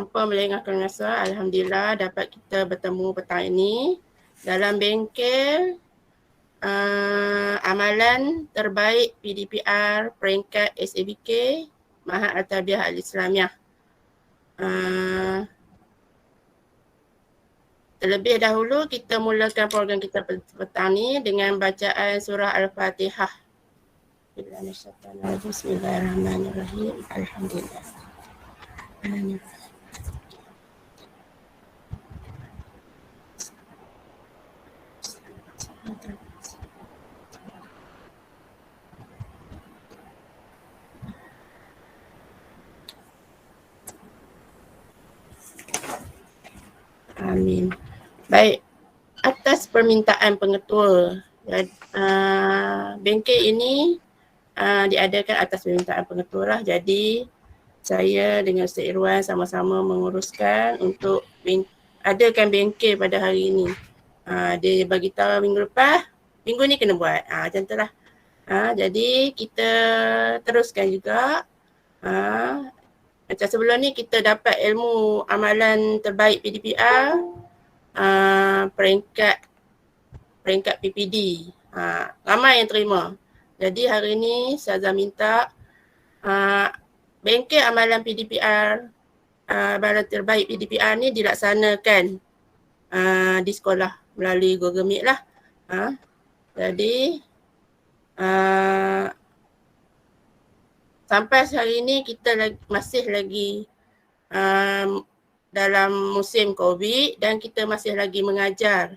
tanpa melengahkan masa, Alhamdulillah dapat kita bertemu petang ini dalam bengkel amalan terbaik PDPR peringkat SABK Mahat Al-Tarbiyah Al-Islamiah. Terlebih dahulu kita mulakan program kita petang ni dengan bacaan surah Al-Fatihah. Bismillahirrahmanirrahim. Alhamdulillah. Amin. Baik, atas permintaan pengetua, bengkel ini diadakan atas permintaan pengetua lah. Jadi saya dengan Ustaz Irwan sama-sama menguruskan untuk adakan bengkel pada hari ini. Dia bagi tahu minggu lepas, minggu ni kena buat. Macam tu lah. Jadi kita teruskan juga. Macam sebelum ni kita dapat ilmu amalan terbaik PDPR peringkat PPD. Ramai yang terima. Jadi hari ni Ustazah minta bengkel amalan PDPR amalan terbaik PDPR ni dilaksanakan di sekolah melalui Google Meet lah. Jadi sampai hari ini kita masih lagi dalam musim COVID dan kita masih lagi mengajar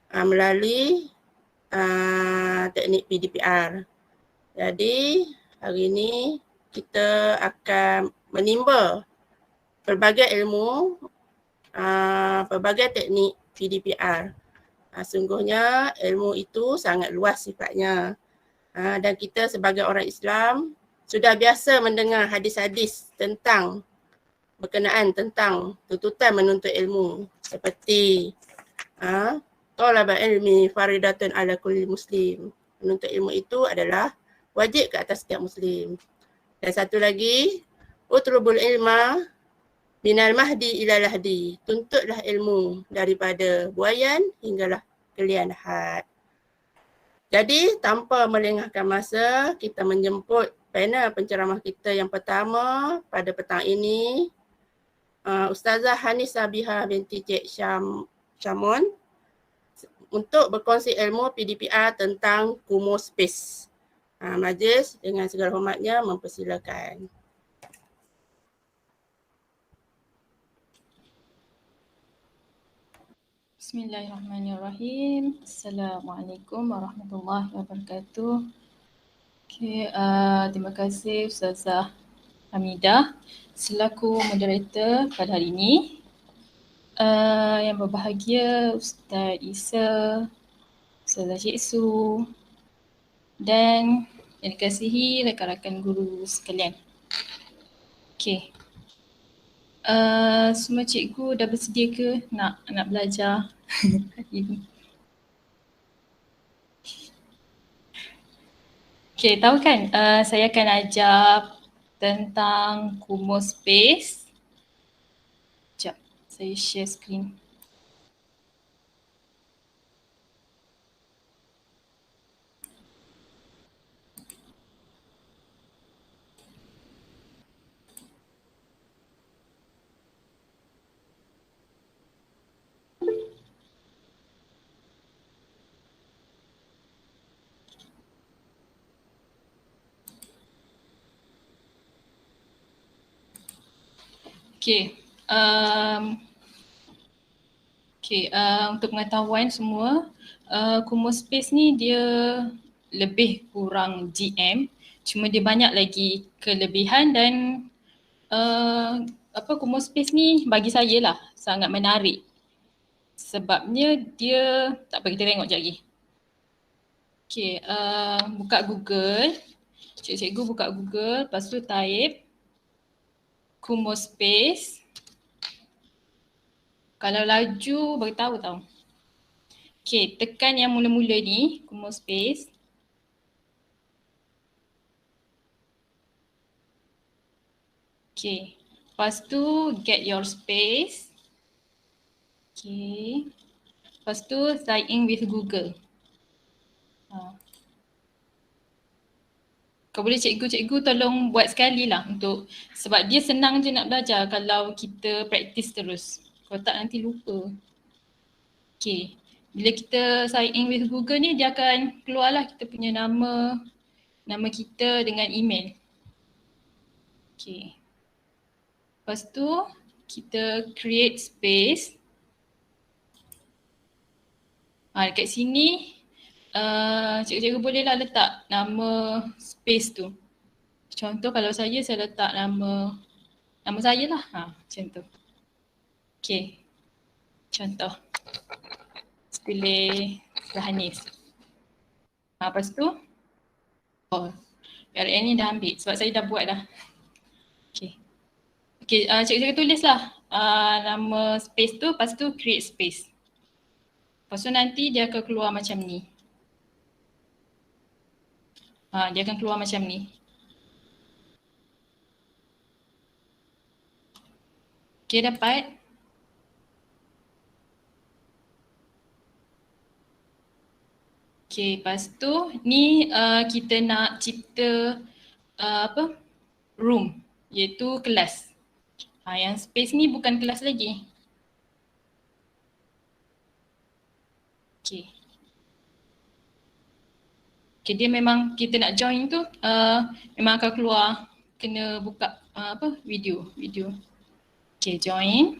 melalui teknik PDPR. Jadi hari ini kita akan menimba pelbagai ilmu, pelbagai teknik PDPR. Sungguhnya ilmu itu sangat luas sifatnya. Dan kita sebagai orang Islam sudah biasa mendengar hadis-hadis tentang berkenaan tentang tuntutan menuntut ilmu seperti talabul ilmi faridatun ala kulli muslim. Menuntut ilmu itu adalah wajib ke atas setiap muslim. Dan satu lagi, utlubul ilma minal mahdi ila lahdi. Tuntutlah ilmu daripada buayan hinggalah kelian had. Jadi tanpa melengahkan masa, kita menjemput panel penceramah kita yang pertama pada petang ini, Ustazah Hanis Sabiha binti Cik Syamun untuk berkongsi ilmu PDPR tentang Kumu Space. Majlis dengan segala hormatnya mempersilakan. Bismillahirrahmanirrahim. Assalamualaikum warahmatullahi wabarakatuh. Terima kasih Ustazah Hamidah selaku moderator pada hari ini. Yang berbahagia Ustaz Isa, Ustazah Cik Su dan yang dikasihi rakan-rakan guru sekalian. Semua cikgu dah bersedia ke nak belajar hari ini? Tahu kan saya akan ajar tentang Kumu Space. Sekejap, saya share screen. Untuk pengetahuan semua, Kumu Space ni dia lebih kurang GM, cuma dia banyak lagi kelebihan dan Kumu Space ni bagi saya lah sangat menarik. Sebabnya dia, tak apa kita tengok sekejap lagi. Buka Google, cikgu buka Google, lepas tu type Kumu Space. Kalau laju beritahu tau. Tekan yang mula-mula ni, Kumu Space. Lepas tu get your space. Okay. Lepas tu sign in with Google. Kau boleh cikgu tolong buat sekali lah untuk, sebab dia senang je nak belajar kalau kita praktis terus. Kalau tak nanti lupa. Okay. Bila kita sign in with Google ni, dia akan keluarlah kita punya nama kita dengan email. Okay. Lepas tu kita create space. Dekat sini cikgu-cikgu bolehlah letak nama space tu. Contoh kalau saya letak nama saya lah. Macam tu. Okay. Contoh. Pilih Rahanis. Lepas tu, URL ni dah ambil sebab saya dah buat dah. Okay. Okay, cikgu tulislah nama space tu, lepas tu create space. Lepas tu nanti dia akan keluar macam ni. Dia akan keluar macam ni. Okay, dapat? Okay, lepas tu ni kita nak cipta room, iaitu kelas. Yang space ni bukan kelas lagi. Okay. Okay, dia memang kita nak join tu memang akan keluar, kena buka video. Okay, join.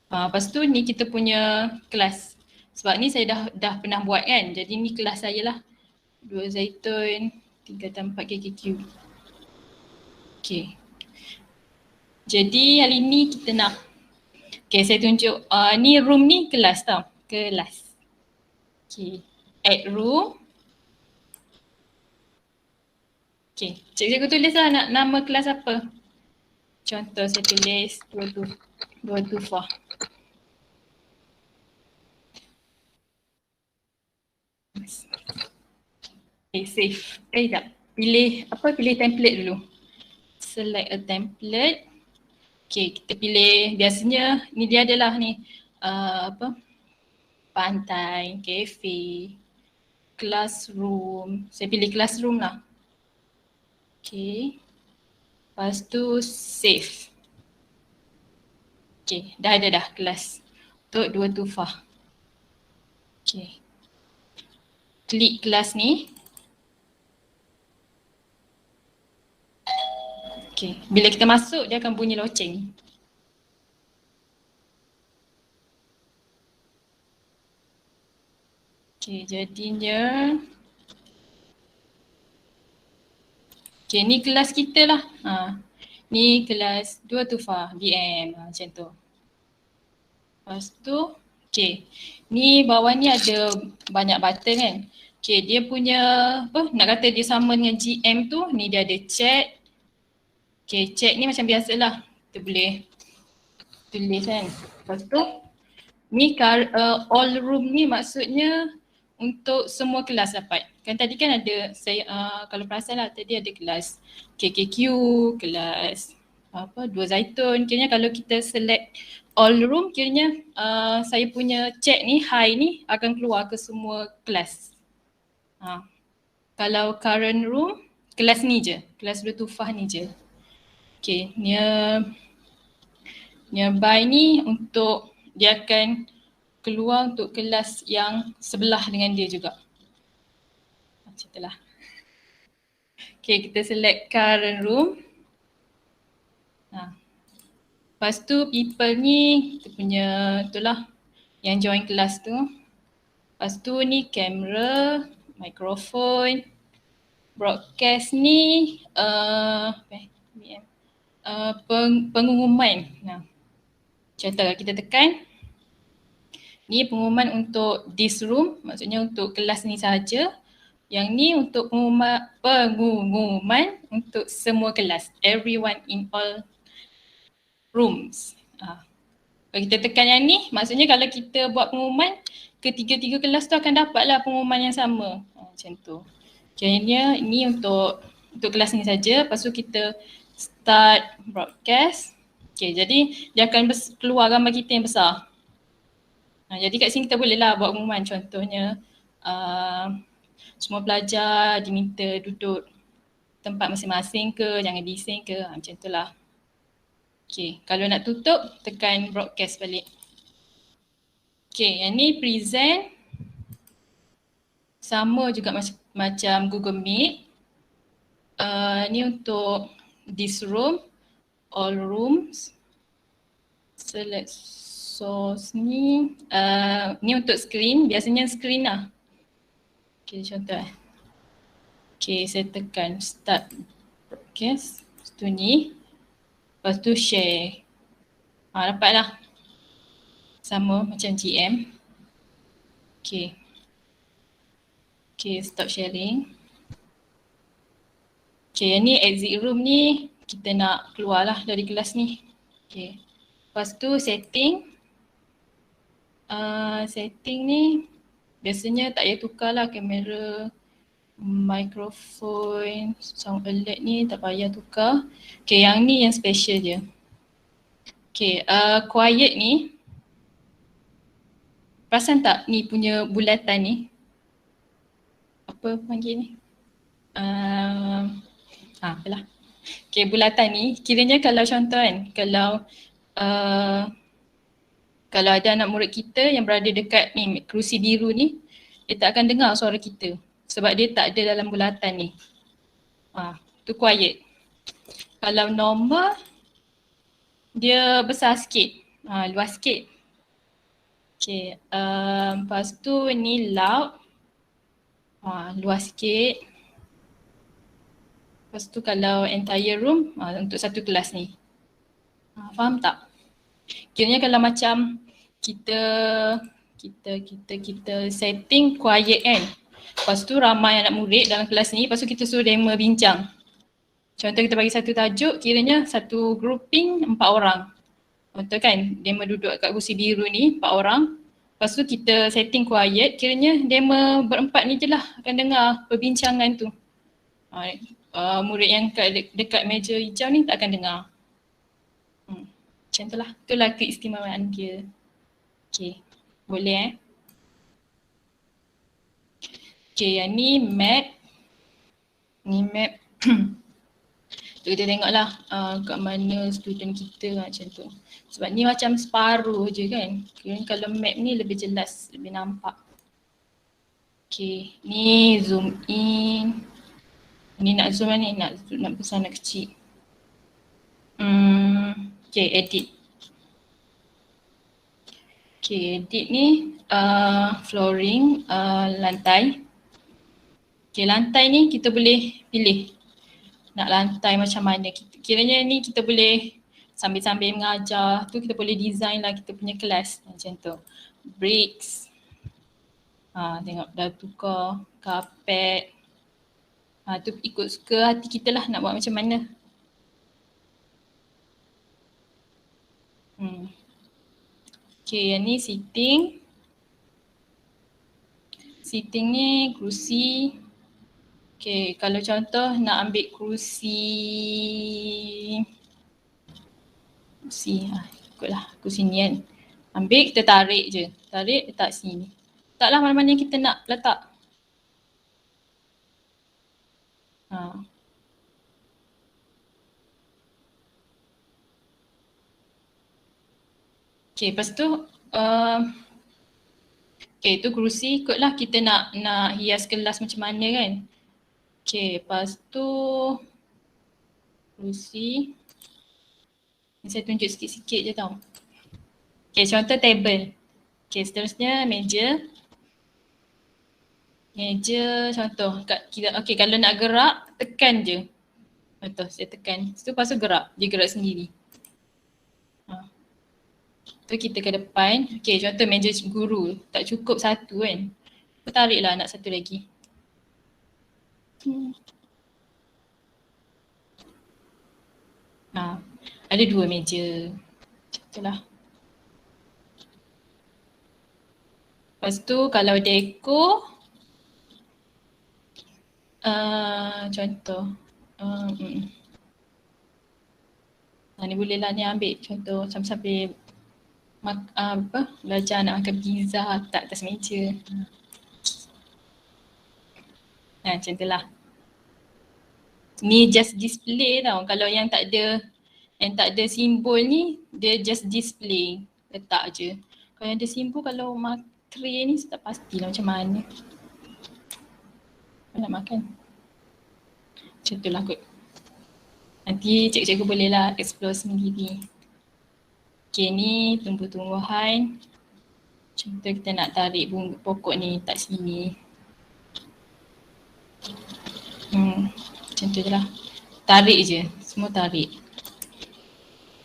Lepas tu ni kita punya kelas. Sebab ni saya dah pernah buat kan. Jadi ni kelas saya lah. 2 zaitun, 3 dan 4 KKQ. Okay. Jadi hari ni kita nak, okay saya tunjuk, ni room ni kelas tau. Kelas. Okay. Add room. Okay. Cikgu tulislah nak nama kelas apa. Contoh saya tulis 224. Okay, save. Sekejap. Pilih template dulu. Select a template. Okay, kita pilih, biasanya ni dia adalah ni pantai, cafe, classroom. Saya pilih classroom lah. Okay. Lepas tu save. Okay, dah ada kelas untuk 224. Okay. Klik kelas ni. Okay, bila kita masuk dia akan bunyi loceng. Okay, jadinya. Okay, ni kelas kita lah. Ni kelas 225 BM macam tu. Lepas tu, okay. Ni bawah ni ada banyak button kan. Okay, dia punya nak kata dia sama dengan GM tu, ni dia ada chat. Okay, chat ni macam biasalah. Kita boleh tulis kan. Lepas tu, ni all room ni maksudnya untuk semua kelas dapat. Kan tadi kan ada, saya kalau perasan lah tadi ada kelas KKQ, kelas 2 zaitun. Kiranya kalau kita select all room, kiranya saya punya chat ni, hi ni akan keluar ke semua kelas. Kalau current room, kelas ni je, kelas 225 ni je. Okay, nearby ni untuk dia akan keluar untuk kelas yang sebelah dengan dia juga. Macam itulah. Okay, kita select current room. Lepas tu people ni kita punya itulah yang join kelas tu. Lepas tu ni kamera, mikrofon, broadcast ni pengumuman. Contoh kita tekan, ni pengumuman untuk this room, maksudnya untuk kelas ni sahaja. Yang ni untuk pengumuman untuk semua kelas, everyone in all rooms. Kalau kita tekan yang ni, maksudnya kalau kita buat pengumuman, ketiga-tiga kelas tu akan dapatlah pengumuman yang sama. Macam tu. Jadi ni untuk kelas ni saja. Lepas tu kita start broadcast. Okay, jadi dia akan keluar gambar kita yang besar. Jadi kat sini kita bolehlah buat pengumuman, contohnya semua pelajar diminta duduk tempat masing-masing ke, jangan bising ke, macam tu lah. Okay, kalau nak tutup, tekan broadcast balik. Okay, yang ni present. Sama juga macam Google Meet. Ni untuk this room, all rooms. Select source ni. Ni untuk screen, biasanya screen lah. Okay, contoh. Okay, saya tekan start broadcast. Lepas tu ni. Lepas tu share. Dapatlah. Sama macam GM. Okay. Okay, stop sharing. Okay, yang ni exit room ni kita nak keluar lah dari kelas ni. Okay. Lepas tu setting. Setting ni biasanya tak payah tukar lah kamera, microphone, sound alert ni tak payah tukar. Okay, yang ni yang special je. Okay, quiet ni. Perasan tak ni punya bulatan ni? Apa panggil ni? Apalah. Okay, bulatan ni kiranya kalau contoh kan, kalau ada anak murid kita yang berada dekat ni kerusi biru ni, dia tak akan dengar suara kita sebab dia tak ada dalam bulatan ni. Tu quiet. Kalau normal, dia besar sikit, luas sikit. Okay, lepas tu ni loud, luas sikit. Lepas tu kalau entire room, untuk satu kelas ni. Faham tak? Kiranya kalau macam kita setting quiet kan. Lepas tu ramai anak murid dalam kelas ni, lepas tu kita suruh demo bincang. Contoh kita bagi satu tajuk, kiranya satu grouping 4 orang. Betul kan? Demo duduk kat kursi biru ni 4 orang. Lepas tu kita setting quiet, kiranya demo berempat ni je lah akan dengar perbincangan tu. Murid yang dekat meja hijau ni tak akan dengar. Macam tu lah. Itulah keistimewaan dia. Okay. Boleh Okay, yang ni map. Ni map. Tu kita tengoklah kat mana student kita macam tu. Sebab ni macam separuh je kan. Kalau map ni lebih jelas, lebih nampak. Okay, ni zoom in. Ni nak zoom ni, nak besar nak kecil. Okay, edit. Okay, edit ni flooring, lantai. Okay, lantai ni kita boleh pilih nak lantai macam mana. Kiranya ni kita boleh sambil-sambil mengajar tu kita boleh design lah kita punya kelas macam tu. Bricks. Tengok dah tukar karpet. Tu ikut suka hati kita lah nak buat macam mana. Okay, yang ni seating. Seating ni kerusi. Okay, kalau contoh nak ambil kerusi, ikutlah kerusi ni kan. Ambil, kita tarik je. Tarik, letak sini. Letaklah mana-mana yang kita nak letak. Okay, lepas tu okay, tu kerusi, ikutlah kita nak hias kelas macam mana kan. Okay, lepas tu kerusi. Ni saya tunjuk sikit-sikit je tau. Okay, contoh table. Okay, seterusnya meja. Meja contoh. Okay, kalau nak gerak, tekan je. Contoh, saya tekan. Lepas tu gerak. Dia gerak sendiri. Tu kita ke depan. Okay, contoh meja guru. Tak cukup satu kan. Aku tariklah nak satu lagi. Ada 2 meja. Itulah. Lepas tu kalau dekor. Contoh. Ni bolehlah ni ambil contoh sambil belajar nak makan pizza letak atas meja. Macam tu lah. Ni just display tau. Kalau yang tak ada simbol ni, dia just display. Letak je. Kalau yang ada simbol, kalau tray ni tak pastilah macam mana. Nak makan. Macam tu lah kot. Nanti cikgu boleh lah explore sendiri. Okay, ni tumbuh-tumbuhan. Contoh kita nak tarik pokok ni tak sini. Macam tu je lah. Tarik je. Semua tarik.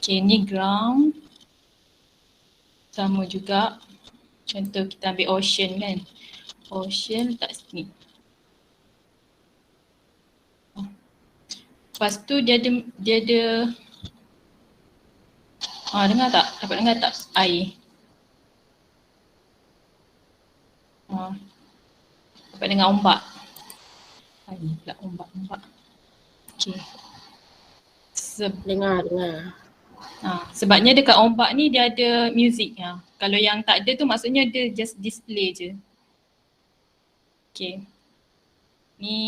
Okay, ni ground. Sama juga. Contoh kita ambil ocean kan. Ocean tak sini. Lepas tu dia ada dengar tak? Dapat dengar tak? Air. Dapat dengar ombak. Air pula ombak. Okay. Dengar. Sebabnya dekat ombak ni dia ada music. Kalau yang tak ada tu maksudnya dia just display je. Okay. Ni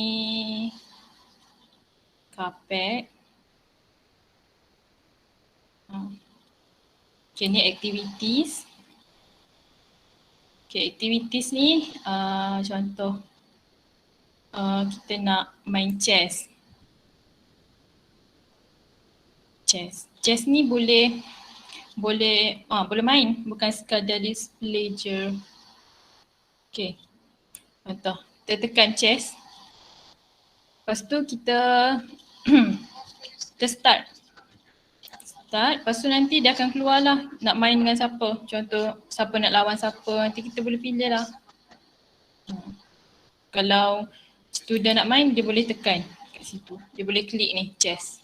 carpet. Okay, ni activities. Okay, activities ni contoh kita nak main chess. Chess ni boleh main, bukan sekadar display je. Okay, contoh kita tekan chess. Lepas tu kita start. Lepas tu nanti dia akan keluar lah nak main dengan siapa. Contoh siapa nak lawan siapa, nanti kita boleh pilih lah. Kalau student nak main, dia boleh tekan kat situ. Dia boleh klik ni, chess.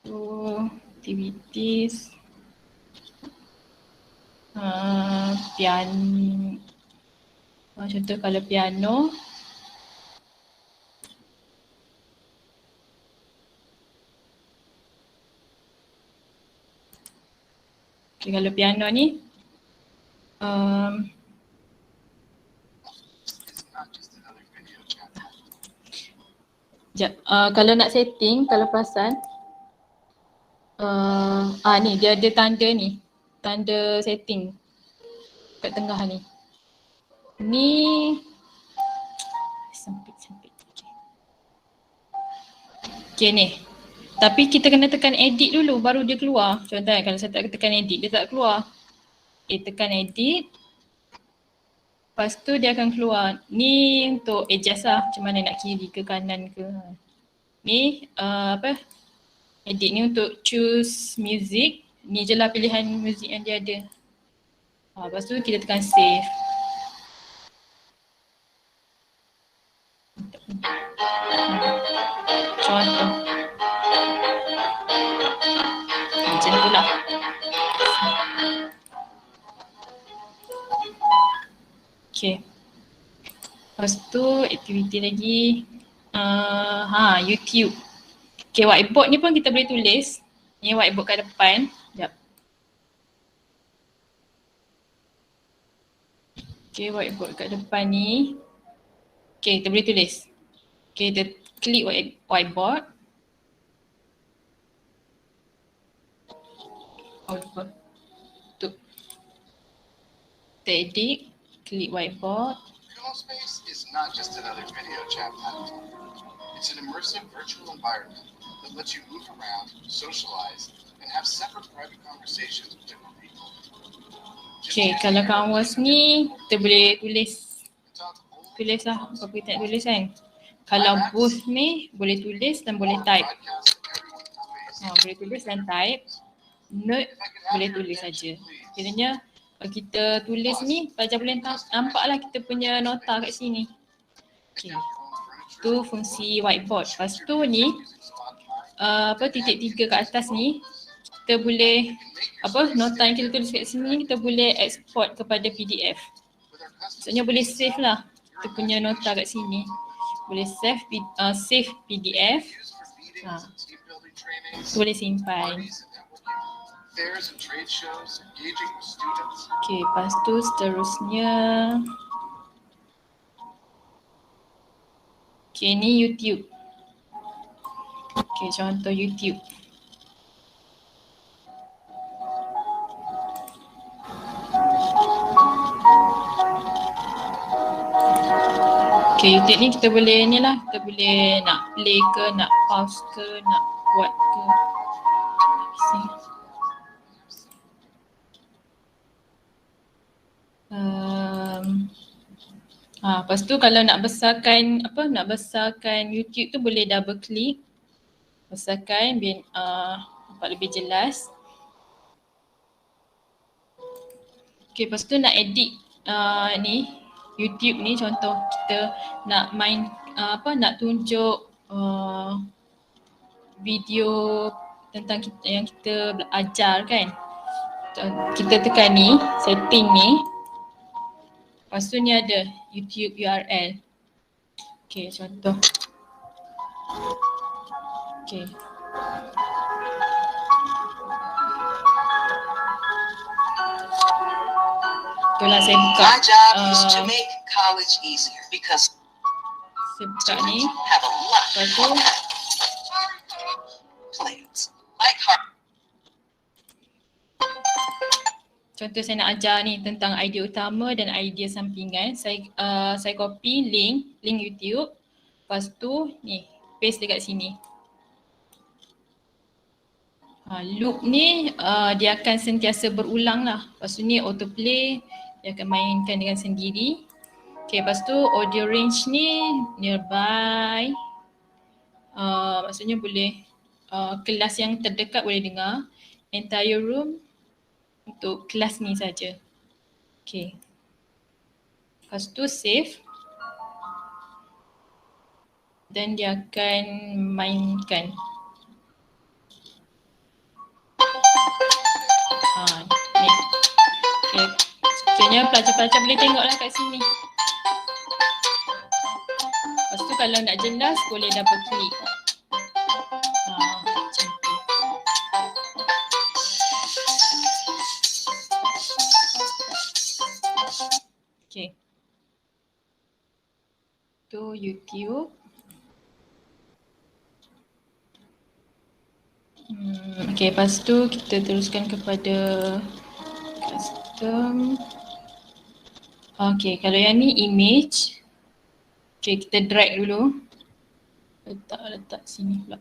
So, activities. Piano. Contoh kalau piano. Okay, kalau piano ni kalau nak setting, kalau perasan ni dia ada tanda ni, tanda setting kat tengah ni. Ni sempit. Okay ni. Tapi kita kena tekan edit dulu baru dia keluar. Contoh kalau saya tak tekan edit, dia tak keluar. Tekan edit. Lepas tu dia akan keluar. Ni untuk adjust lah macam mana nak kiri ke kanan ke. Ni edit ni untuk choose music. Ni je lah pilihan music yang dia ada. Lepas tu kita tekan save. Contoh. Macam tu lah. Okay. Lepas tu aktiviti lagi. YouTube. Okay, whiteboard ni pun kita boleh tulis. Ni whiteboard kat depan. Sekejap. Okay, whiteboard kat depan ni. Okay, kita boleh tulis. Okay, kita klik whiteboard. Tu. Kita edit. Klik whiteboard. PillowSpace is not just another video chat platform. It's an immersive virtual environment that lets you move around, socialize, and have separate private conversations with different people. Okay, kalau Canvas ni kita boleh tulis lah apa kita nak tulis kan. Kalau Booth ni boleh tulis dan boleh type. Boleh tulis dan type. Note boleh tulis saja. Kiranya kalau kita tulis ni, pelajar boleh nampak lah kita punya nota kat sini. Okay. Tu fungsi whiteboard. Lepas tu ni, titik 3 kat atas ni, kita boleh, nota yang kita tulis kat sini, kita boleh export kepada PDF. Maksudnya boleh save lah kita punya nota kat sini. boleh save PDF, Used for meetings and team building trainings, boleh simpan. parties and networking, fairs and trade shows, engaging with students. Okay, lepas tu seterusnya. Okay, ni YouTube. Okay, contoh YouTube. Okay, YouTube ni kita boleh ni lah, kita boleh nak play ke, nak pause ke, nak buat ke. Lepas tu kalau nak besarkan YouTube tu boleh double click, besarkan biar nampak lebih jelas. Okay, lepas tu nak edit ni YouTube ni, contoh kita nak main nak tunjuk video tentang kita, yang kita ajar kan. Kita tekan ni, setting ni. Lepas tu ni ada YouTube URL. Okay, contoh. Okay. Itulah saya buka. My job is to make college easier because Saya buka ni. have a lot Lepas tu of plans. Like hard. contoh saya nak ajar ni tentang idea utama dan idea sampingan. Saya copy link YouTube. Lepas tu ni paste dekat sini. Loop ni dia akan sentiasa berulang lah. Lepas tu ni autoplay, dia akan mainkan dengan sendiri. Okay, lepas tu audio range ni nearby. Maksudnya boleh kelas yang terdekat boleh dengar. Entire room untuk kelas ni saja. Okay. Lepas tu save. Dan dia akan mainkan. Ni. Okay. Sebenarnya pelajar-pelajar boleh tengoklah kat sini. Lepas tu kalau nak jelas boleh double click. Macam tu. Okay. Tu YouTube. Okay, lepas tu kita teruskan kepada custom. Okay, kalau yang ni image. Okay, kita drag dulu. Letak sini pula.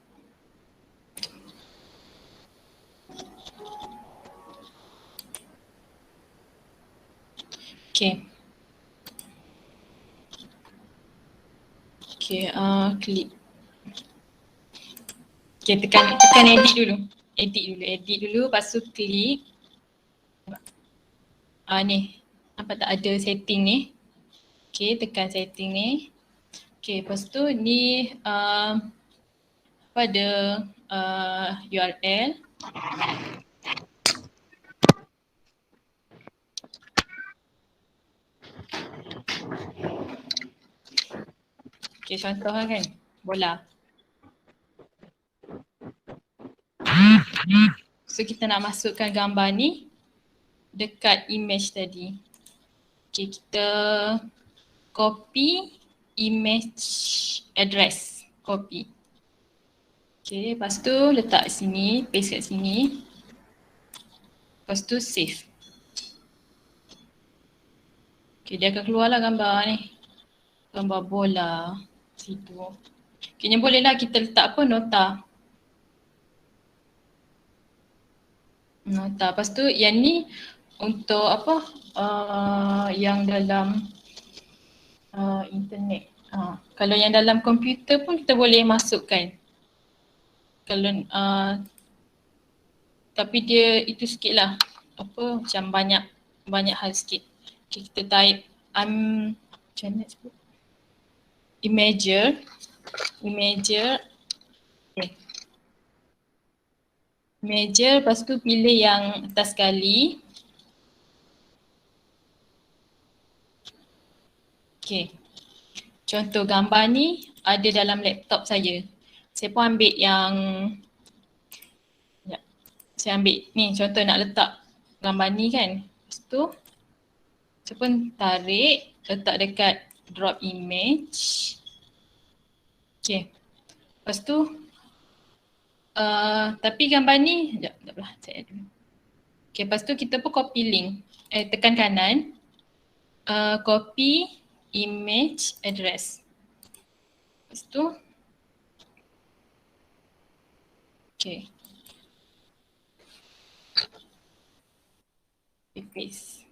Okay. Okay, klik. Okay, tekan edit dulu. Edit dulu, lepas tu klik. Ni, nampak tak ada setting ni. Okay, tekan setting ni. Okay, lepas tu ni ada URL. Okay, contoh lah kan, bola. So kita nak masukkan gambar ni dekat image tadi. Okay, kita copy image address, copy. Okay, lepas tu letak sini, paste kat sini. Lepas tu save. Okay, dia akan keluarlah gambar ni. Gambar bola situ. Kayaknya bolehlah kita letak apa, nota. Lepas tu yang ni untuk apa, yang dalam internet. Kalau yang dalam komputer pun kita boleh masukkan. Kalau tapi dia itu sikit lah, apa, macam banyak hal sikit. Okay, kita type macam mana sebut? Imager. Okay. Imager, lepas tu pilih yang atas sekali. Okay. Contoh gambar ni ada dalam laptop saya. Saya pun ambil yang, sekejap. Saya ambil ni contoh nak letak gambar ni kan. Lepas tu saya pun tarik, letak dekat drop image. Okay. Lepas tu tapi gambar ni, sekejap lah saya ada. Okay, lepas tu kita pun copy link. Tekan kanan. Copy image address. Lepas tu okay. Paste.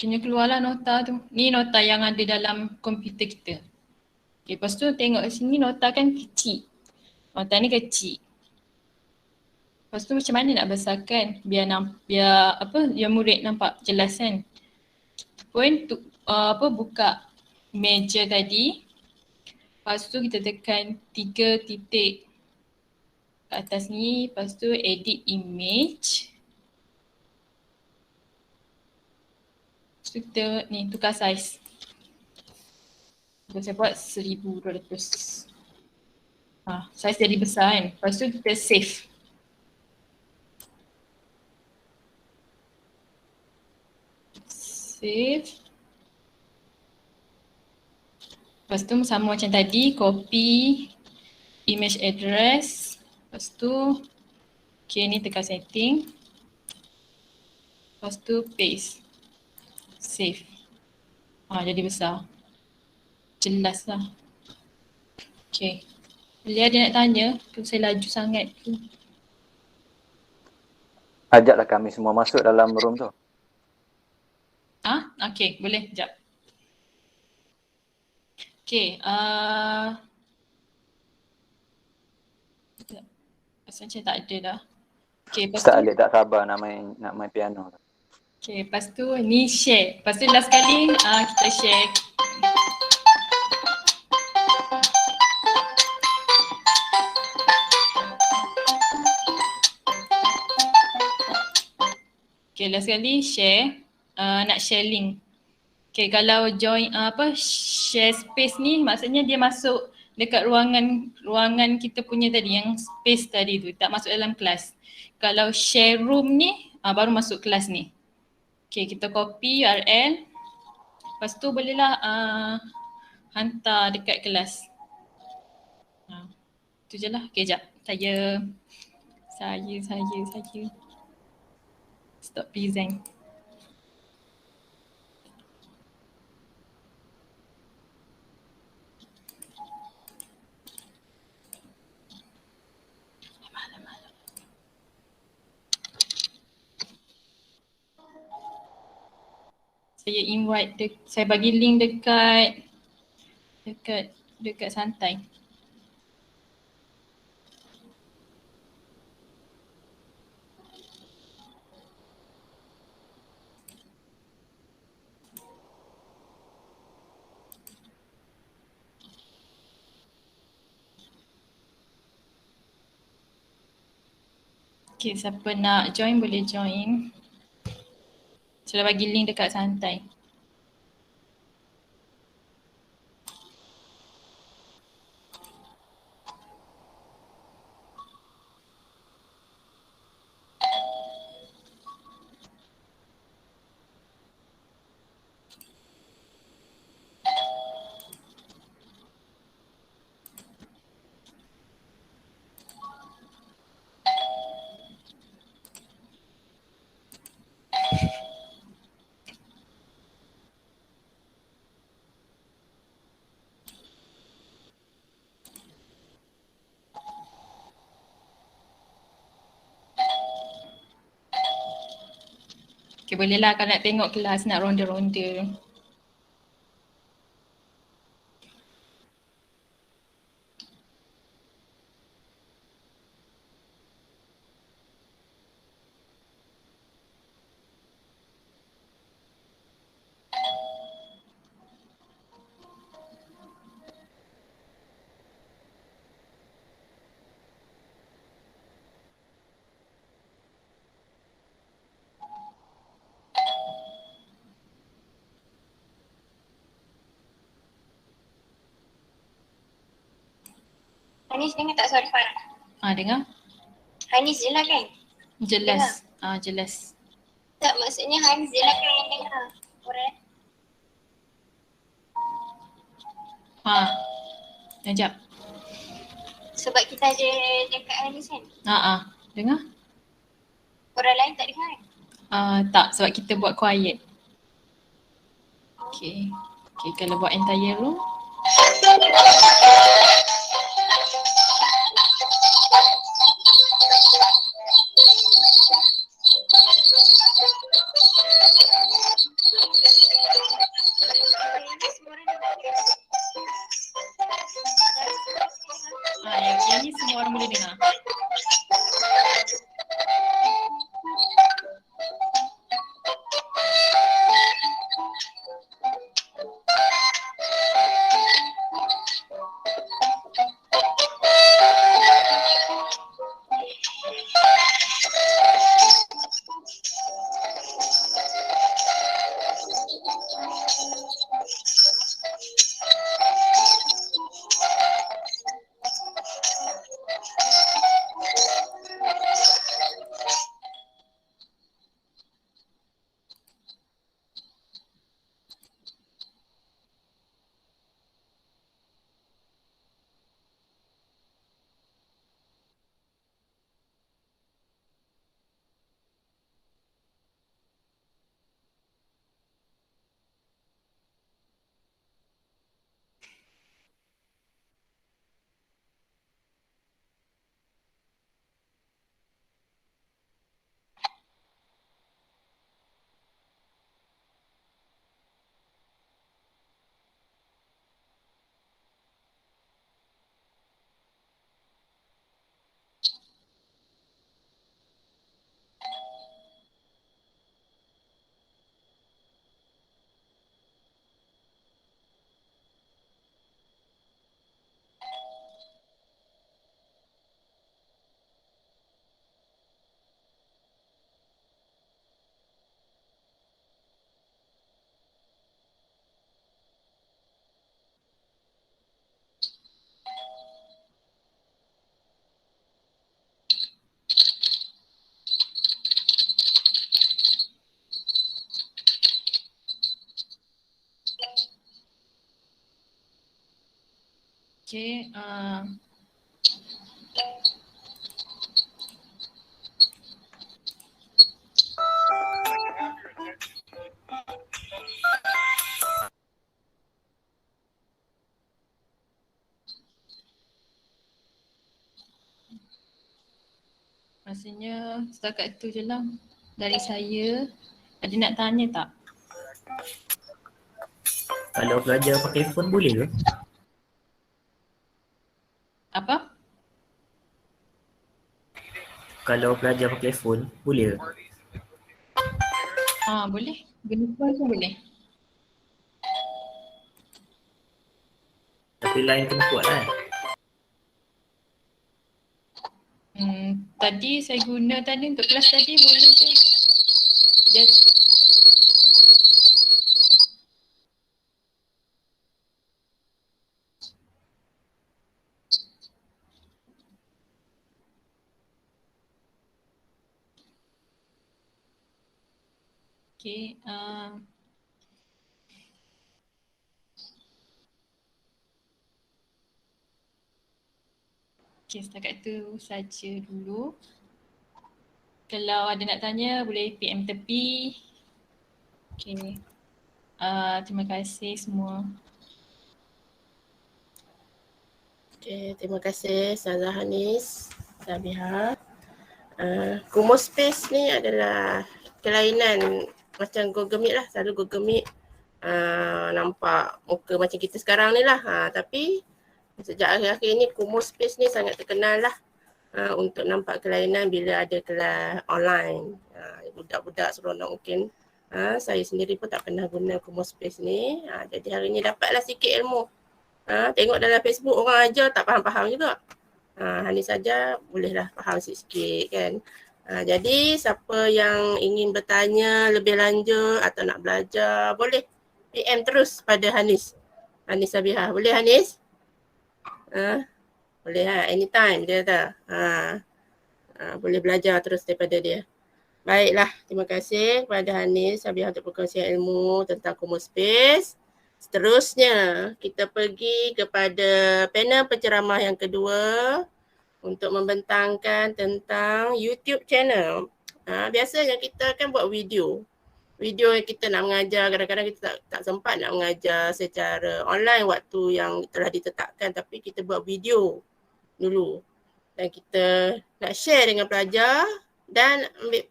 Kena keluarlah nota tu. Ni nota yang ada dalam komputer kita. Okay, lepas tu tengok sini nota kan kecil. Nota ni kecil. Lepas tu macam mana nak besarkan biar murid nampak jelas kan. Kita pun buka meja tadi. Lepas tu kita tekan 3 titik kat atas ni. Lepas tu edit image. Lepas tu kita ni tukar saiz. Saya buat 1200. Saiz jadi besar kan. Lepas tu kita save. Save. Lepas tu sama macam tadi, copy image address. Lepas tu, okay ni tekan setting. Lepas tu paste. Save. Jadi besar. Jelas lah. Okay. Boleh ada nak tanya? Saya laju sangat tu. Ajaklah kami semua masuk dalam room tu. Okay, boleh. Sekejap. Okay. Rasa macam tak ada dah. Okay, lepas Ustaz tu. Alif tak sabar nak main piano. Okay, lepas tu ni share. Lepas tu last kali kita share. Okay, last kali share. Nak share link. Okay, kalau join share space ni maksudnya dia masuk dekat ruangan kita punya tadi yang space tadi tu, tak masuk dalam kelas. Kalau share room ni baru masuk kelas ni. Okay, kita copy URL. Lepas tu bolehlah hantar dekat kelas. Tu je lah. Okay, sekejap. Saya stop present. Saya invite, saya bagi link dekat santai. Okay, siapa nak join boleh join. Sudah bagi link dekat santai. Okay, bolehlah kalau nak tengok kelas, nak ronda-ronda. Hanis dengar tak suara Farah? Dengar? Hanis je lah kan? Jelas. Jelas. Tak, maksudnya Hanis je lah kan yang dengar. Orang Sekejap. sebab kita ada dekat Hanis kan? Dengar? Orang lain tak dengar kan? Tak, sebab kita buat quiet. Okay, kalau buat entire room. Yang ni semua orang boleh dengar. Okay, rasanya setakat tu je lah dari saya. Ada nak tanya tak? Kalau pelajar pakai phone boleh ke? Apa? Kalau pelajar pakai phone boleh ke? Boleh. Guna phone pun boleh. Tapi line kena kuat kan? Tadi saya guna tadi untuk kelas tadi boleh je. Dia okay, okay, setakat tu saja dulu. Kalau ada nak tanya boleh PM tepi. Okay. Terima kasih semua. Okay, terima kasih Ustazah Hanis, Sabiha. Kumu Space ni adalah kelainan macam Google Meet lah, selalu Google Meet nampak muka macam kita sekarang ni lah. Tapi sejak akhir-akhir ni Kumu Space ni sangat terkenal lah untuk nampak kelainan bila ada kelas online. Budak-budak seronok mungkin. Saya sendiri pun tak pernah guna Kumu Space ni. Jadi hari ni dapatlah sikit ilmu. Tengok dalam Facebook orang ajar tak faham-faham juga. Hanis saja bolehlah faham sikit-sikit kan. Jadi siapa yang ingin bertanya lebih lanjut atau nak belajar boleh PM terus pada Hanis. Hanis Sabiha. Boleh Hanis? Boleh anytime dia kata. Boleh belajar terus daripada dia. Baiklah, terima kasih kepada Hanis Sabiha untuk perkongsian ilmu tentang Kumu Space. Seterusnya, kita pergi kepada panel penceramah yang kedua untuk membentangkan tentang YouTube channel. Biasanya kita akan buat video. Video yang kita nak mengajar, kadang-kadang kita tak sempat nak mengajar secara online waktu yang telah ditetapkan, tapi kita buat video dulu. Dan kita nak share dengan pelajar dan ambil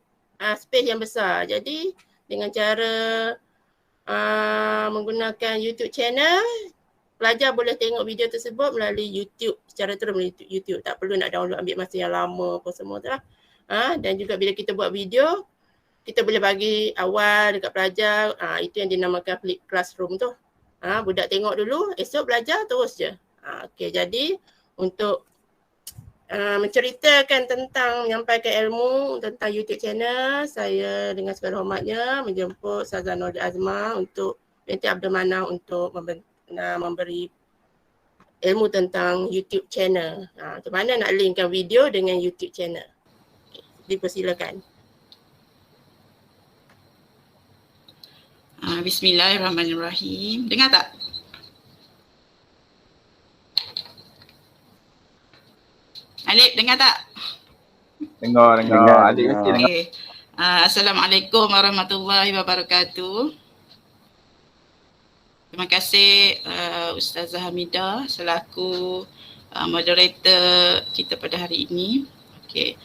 space yang besar. Jadi dengan cara menggunakan YouTube channel, pelajar boleh tengok video tersebut melalui YouTube, secara terus melalui YouTube. Tak perlu nak download, ambil masa yang lama apa semua tu lah. Dan juga bila kita buat video, kita boleh bagi awal dekat pelajar, itu yang dinamakan flip classroom tu. Budak tengok dulu, esok belajar terus je. Okey, jadi untuk menceritakan tentang menyampaikan ilmu tentang YouTube channel, saya dengan segala hormatnya menjemput Ustazah Nordin Azma untuk binti Abdul Manaf untuk memberi ilmu tentang YouTube channel. Macam mana nak linkkan video dengan YouTube channel. Okay, dipersilakan. Bismillahirrahmanirrahim. Dengar tak? Alif, dengar tak? Dengar. Adik mesti dengar. Okay. Assalamualaikum warahmatullahi wabarakatuh. Terima kasih Ustazah Hamidah selaku moderator kita pada hari ini. Okay.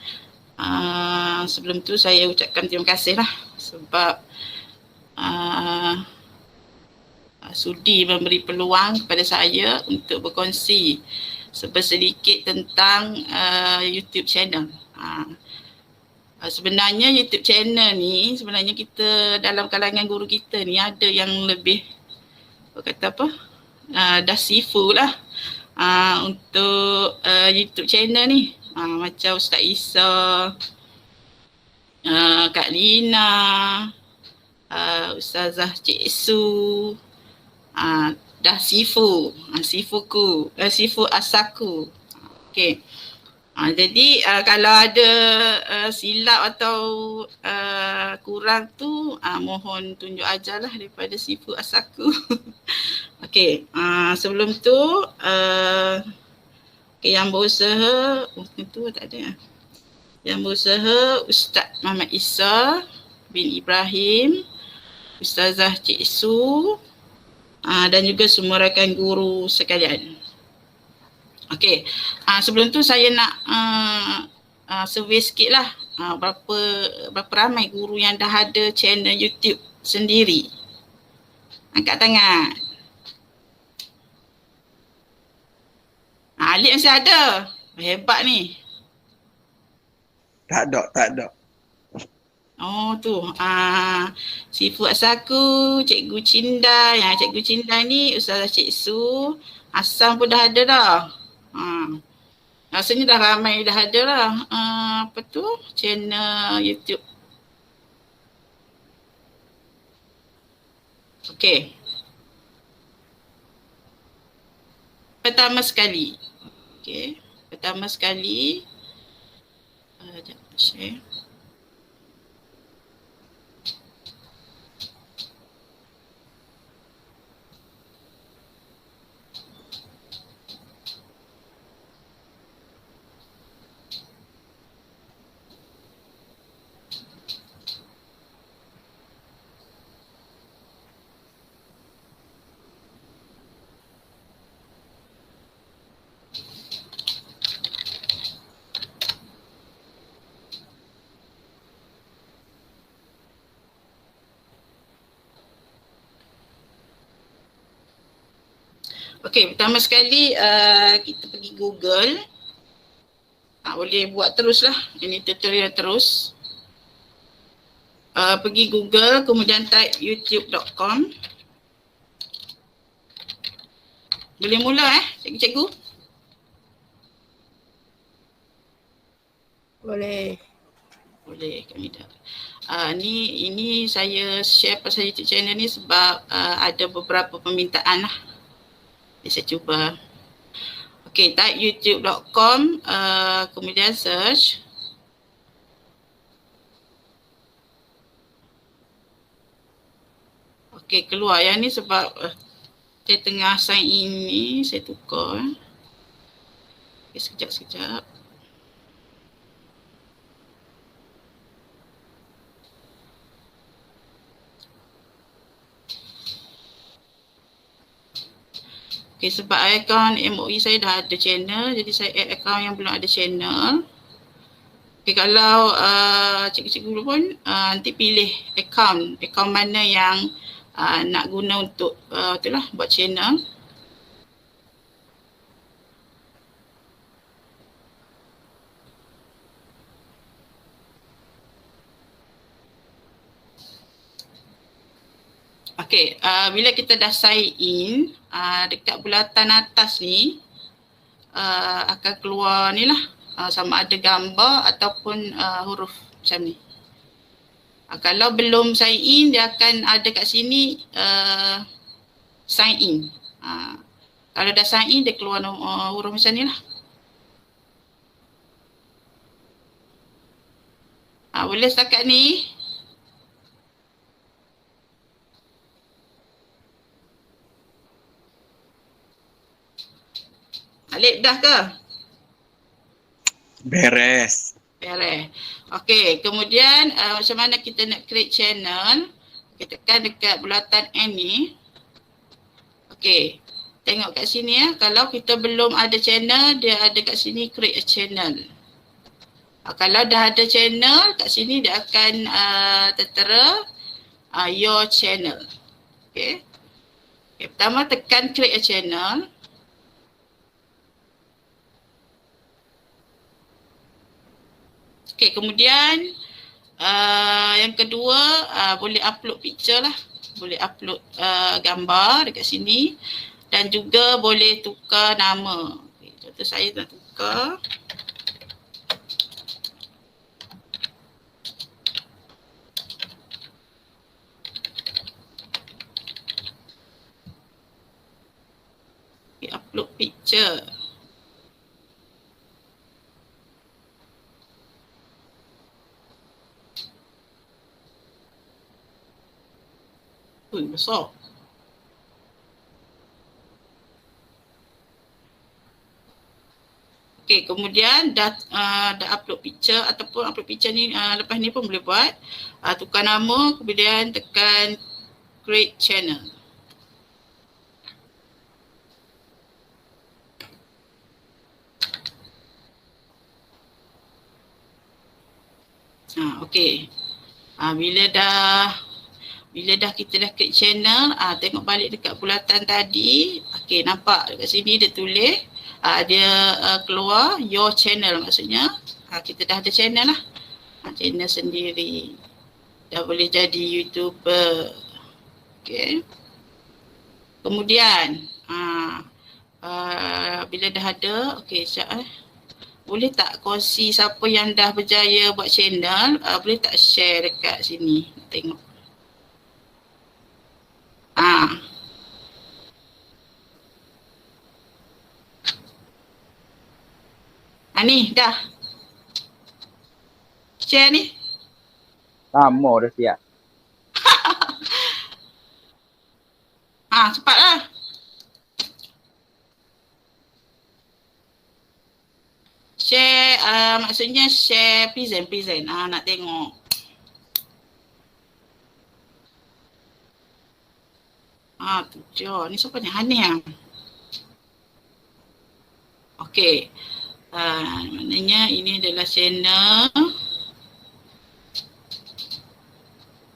Sebelum tu saya ucapkan terima kasih lah sebab sudi memberi peluang kepada saya untuk berkongsi sedikit tentang YouTube channel. Sebenarnya YouTube channel ni, sebenarnya kita dalam kalangan guru kita ni ada yang lebih dah sifu lah untuk YouTube channel ni. Macam Ustaz Isa, Kak Lina, Ustazah Cik Su, dah sifu, sifu asaku. Okey. Jadi kalau ada silap atau kurang tu mohon tunjuk ajarlah daripada sifu asaku. Okey, sebelum tu yang berusaha tu tak ada. Yang berusaha Ustaz Muhammad Isa bin Ibrahim, Ustazah Cik Su, dan juga semua rakan guru sekalian. Okey, sebelum tu saya nak survey sikit lah berapa ramai guru yang dah ada channel YouTube sendiri. Angkat tangan. Alif masih ada. Hebat ni. Tak ada. Oh tu, Sifu Asaku, Cikgu Cinda. Cikgu Cinda ni Ustazah Cik Su, Asam pun dah ada dah. Rasanya dah ramai dah ada lah. Channel YouTube. Okey. Pertama sekali. Share. Okey, pertama sekali kita pergi Google. Boleh buat teruslah. Ini tutorial terus. Pergi Google, kemudian type youtube.com. Boleh mula cikgu-cikgu? Boleh, kami dah. Ini saya share pasal YouTube channel ni sebab ada beberapa permintaan lah. Saya cuba. Okey, type youtube.com, kemudian search. Okey, keluar. Yang ni sebab saya tengah sign in ni, saya tukar. Okay, sekejap. Okay, sebab akaun MOE saya dah ada channel, jadi saya add akaun yang belum ada channel. Okay, kalau cikgu-cikgu pun nanti pilih akaun mana yang nak guna untuk itulah buat channel. Okay, bila kita dah sign in, dekat bulatan atas ni akan keluar ni lah, sama ada gambar ataupun huruf macam ni. Kalau belum sign in, dia akan ada kat sini sign in. Kalau dah sign in, dia keluar huruf macam ni lah. Boleh setakat ni. Alip dah ke? Beres. Okey, kemudian macam mana kita nak create channel? Kita tekan dekat bulatan N ni. Okey, tengok kat sini ya. Kalau kita belum ada channel, dia ada kat sini create a channel. Kalau dah ada channel, kat sini dia akan tertera your channel. Okey. Pertama tekan create a channel. Okay, kemudian yang kedua boleh upload picture lah. Boleh upload gambar dekat sini dan juga boleh tukar nama. Okay, contoh saya nak tukar. Okay, upload picture. Besar. Okey, kemudian dah upload picture ataupun upload picture ni lepas ni pun boleh buat. Tukar nama, kemudian tekan create channel. Okey. Bila dah kita dah create channel, tengok balik dekat bulatan tadi. Okey, nampak dekat sini dia tulis, dia keluar your channel, maksudnya kita dah ada channel lah. Channel sendiri. Dah boleh jadi YouTuber. Okey. Kemudian, bila dah ada, okey, sekejap boleh tak kongsi siapa yang dah berjaya buat channel, boleh tak share dekat sini, tengok. Ni dah share ni. Lama dah siap. Cepatlah. Share maksudnya share present. Nak tengok. Tujuh. Ni siapa ni? Hanif. Okey. Maknanya ini adalah channel.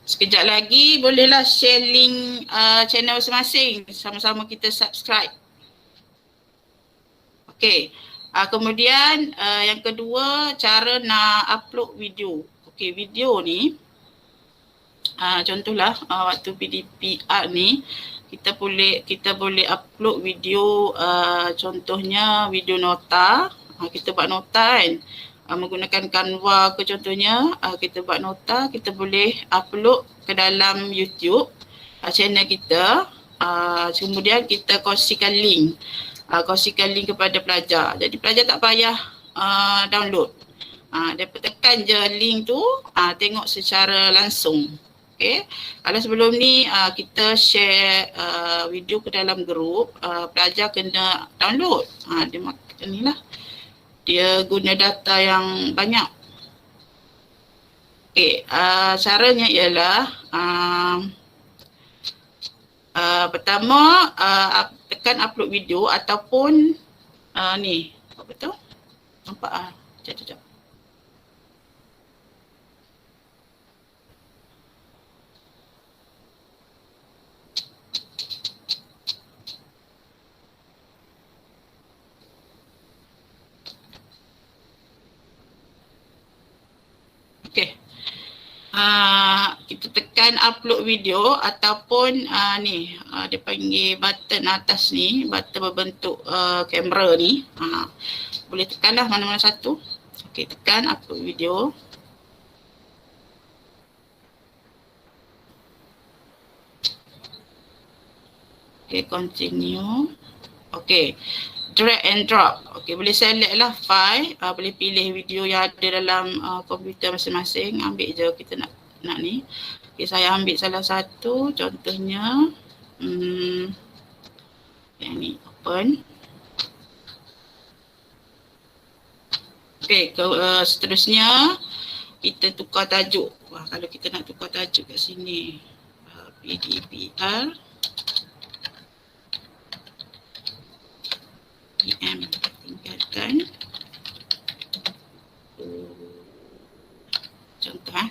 Sekejap lagi bolehlah share link channel masing-masing. Sama-sama kita subscribe. Okey. Kemudian yang kedua, cara nak upload video. Okey, video ni contohlah waktu PDPR ni kita boleh upload video, contohnya video nota. Kita buat nota kan, menggunakan Canva ke contohnya, kita buat nota, kita boleh upload ke dalam YouTube channel kita, kemudian kita kongsikan link. kongsikan link kepada pelajar. Jadi pelajar tak payah download. Dia tekan je link tu, tengok secara langsung. Okay. Kalau sebelum ni kita share video ke dalam grup, pelajar kena download. Dia ni lah. Dia guna data yang banyak. Okay. Caranya ialah pertama tekan upload video ataupun ni. Apa tu? Nampak Sekejap. Okay. Kita tekan upload video ataupun ni dia panggil button atas ni, button berbentuk kamera ni. Boleh tekan lah mana-mana satu. Okay, tekan upload video. Okay, continue. Okay. Drag and drop. Okay, boleh select lah file, boleh pilih video yang ada dalam komputer masing-masing. Ambil je kita nak ni. Okay, saya ambil salah satu contohnya. Yang ni, open. Okay, seterusnya kita tukar tajuk. Kalau kita nak tukar tajuk kat sini, PDPR PM tinggalkan. Contoh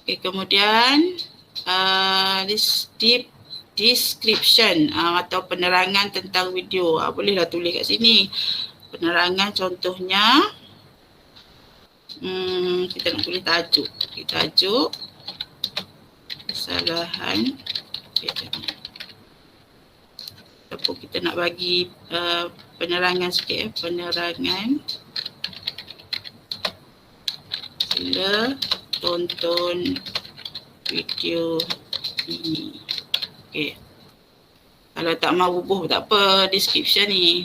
Okay, kemudian description atau penerangan tentang video. Bolehlah tulis kat sini. Penerangan contohnya kita nak tulis tajuk. Okay, tajuk kesalahan. Ataupun kita nak bagi penerangan sikit. Penerangan. Sila tonton video ini. Okay. Kalau tak mahu bubuh tak apa description ni.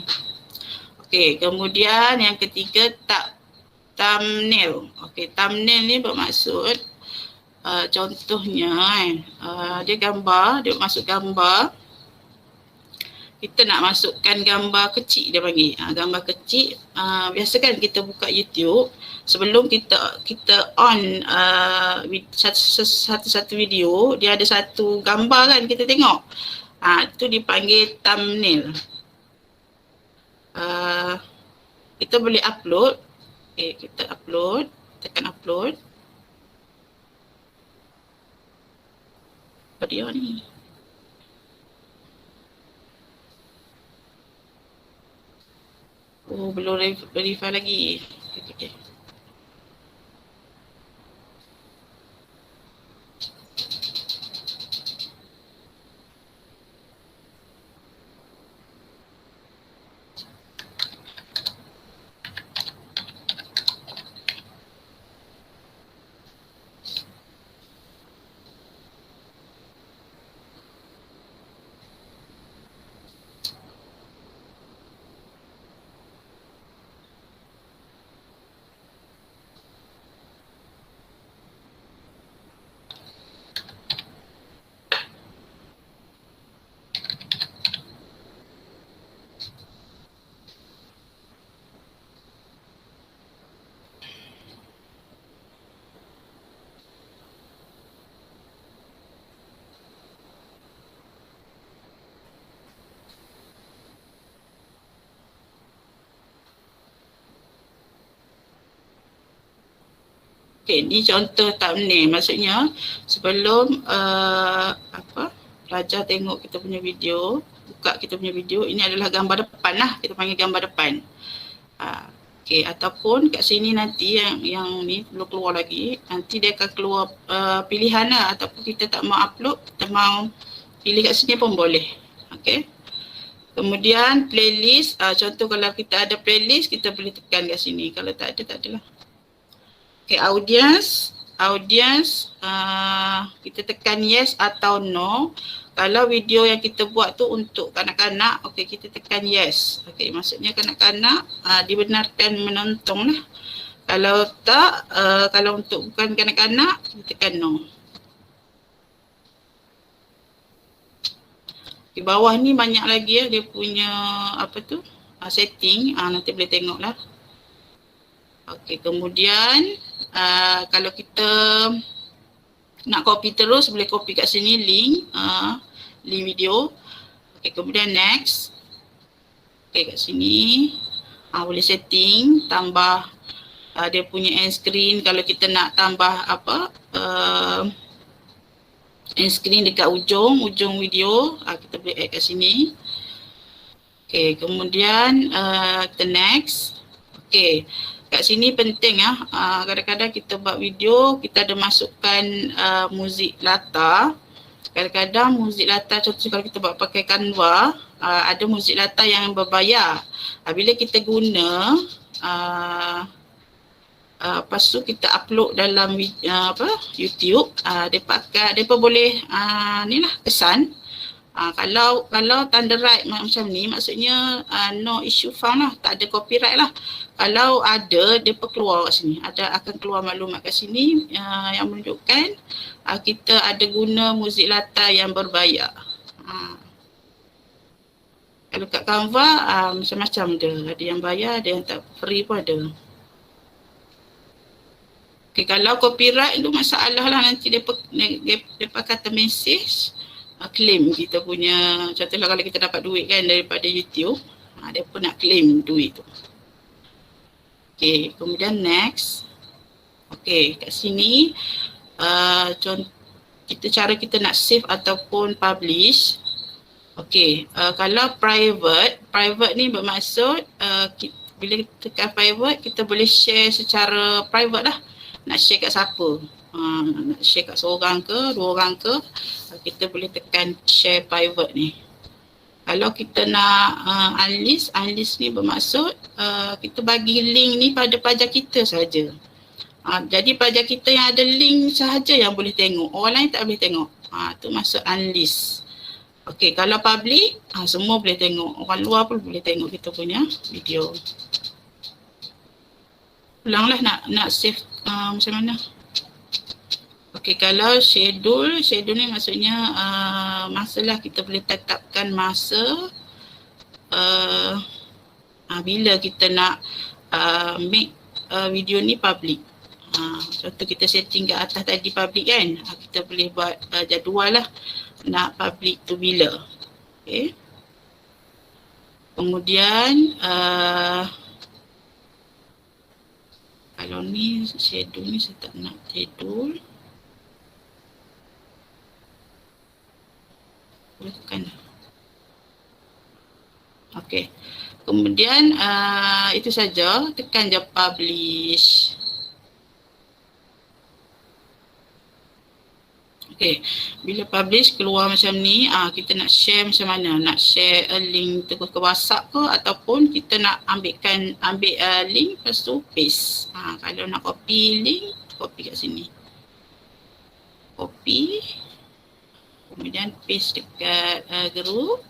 Okay, kemudian yang ketiga thumbnail. Okay, thumbnail ni bermaksud contohnya dia gambar, dia masuk gambar. Kita nak masukkan gambar kecil dia panggil. Gambar kecil, biasa kan kita buka YouTube, sebelum kita on satu video, dia ada satu gambar kan kita tengok. Itu dipanggil thumbnail. Kita boleh upload. Okay, kita upload, tekan upload. Video ni. Oh, belum verify lagi. Okay. Okay, ni contoh thumbnail. Maksudnya sebelum pelajar tengok kita punya video, buka kita punya video, ini adalah gambar depan lah. Kita panggil gambar depan. Okay, ataupun kat sini nanti yang ni belum keluar lagi. Nanti dia akan keluar pilihan lah. Ataupun kita tak mau upload, kita mau pilih kat sini pun boleh. Okay. Kemudian playlist. Contoh kalau kita ada playlist, kita boleh tekan kat sini. Kalau tak ada, tak adalah. Okay, audience, kita tekan yes atau no. Kalau video yang kita buat tu untuk kanak-kanak, okey, kita tekan yes. Okey, maksudnya kanak-kanak dibenarkan menonton lah. Kalau tak, kalau untuk bukan kanak-kanak, kita tekan no. Di bawah ni banyak lagi ya, dia punya apa tu, setting, nanti boleh tengok lah. Okey, kemudian kalau kita nak copy terus, boleh copy kat sini link video. Okey, kemudian next. Okey, kat sini boleh setting, tambah dia punya end screen. Kalau kita nak tambah apa, end screen dekat ujung video, kita boleh add kat sini. Okey, kemudian kita next. Okey, kat sini penting kadang-kadang kita buat video, kita ada masukkan muzik latar. Kadang-kadang muzik latar, contoh kalau kita buat pakai Canva, ada muzik latar yang berbayar. Bila kita guna, lepas tu kita upload dalam YouTube, depa boleh ni lah kesan. Kalau tanda right macam ni, maksudnya no issue found lah, tak ada copyright lah. Kalau ada, depa keluar kat sini, akan keluar maklumat kat sini yang menunjukkan kita ada guna muzik latar yang berbayar. Kalau kat Canva macam-macam ada yang bayar, ada yang tak, free pun ada. Okay, kalau copyright tu masalah lah, nanti depa kata message claim kita punya, contohlah kalau kita dapat duit kan daripada YouTube, depa nak claim duit tu. Okay, kemudian next. Okay, kat sini cara kita nak save ataupun publish. Okay, kalau private ni bermaksud bila kita tekan private, kita boleh share secara private lah. Nak share kat siapa, nak share kat seorang ke, dua orang ke, kita boleh tekan share private ni. Kalau kita nak unlist ni bermaksud kita bagi link ni pada pelajar kita saja. Jadi pelajar kita yang ada link sahaja yang boleh tengok, orang lain tak boleh tengok. Tu maksud unlist. Okey, kalau public, semua boleh tengok, orang luar pun boleh tengok kita punya video. Ulanglah nak save macam mana. Okey, kalau schedule ni maksudnya masalah kita boleh tetapkan masa bila kita nak make video ni public. Contoh kita setting kat atas tadi public kan, kita boleh buat jadual lah nak public tu bila. Okay. Kemudian kalau ni schedule ni saya tak nak schedule. Boleh tekan. Okey. Kemudian itu saja, tekan je publish. Okey. Bila publish keluar macam ni, kita nak share macam mana? Nak share a link tu ke WhatsApp ke, ataupun kita nak ambil link lepas tu paste. Kalau nak copy link, copy kat sini. Copy. Kemudian paste dekat group.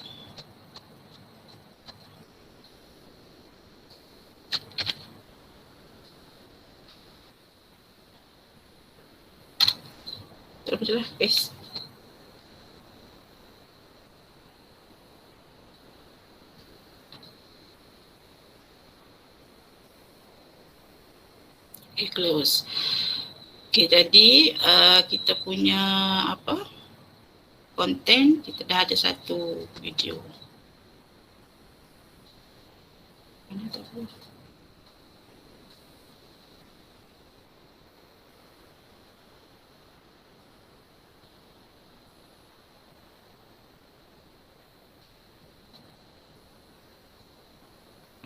Terus lah, paste. Okay, close. Okay, jadi kita punya konten, kita dah ada satu video. Mana tak boleh.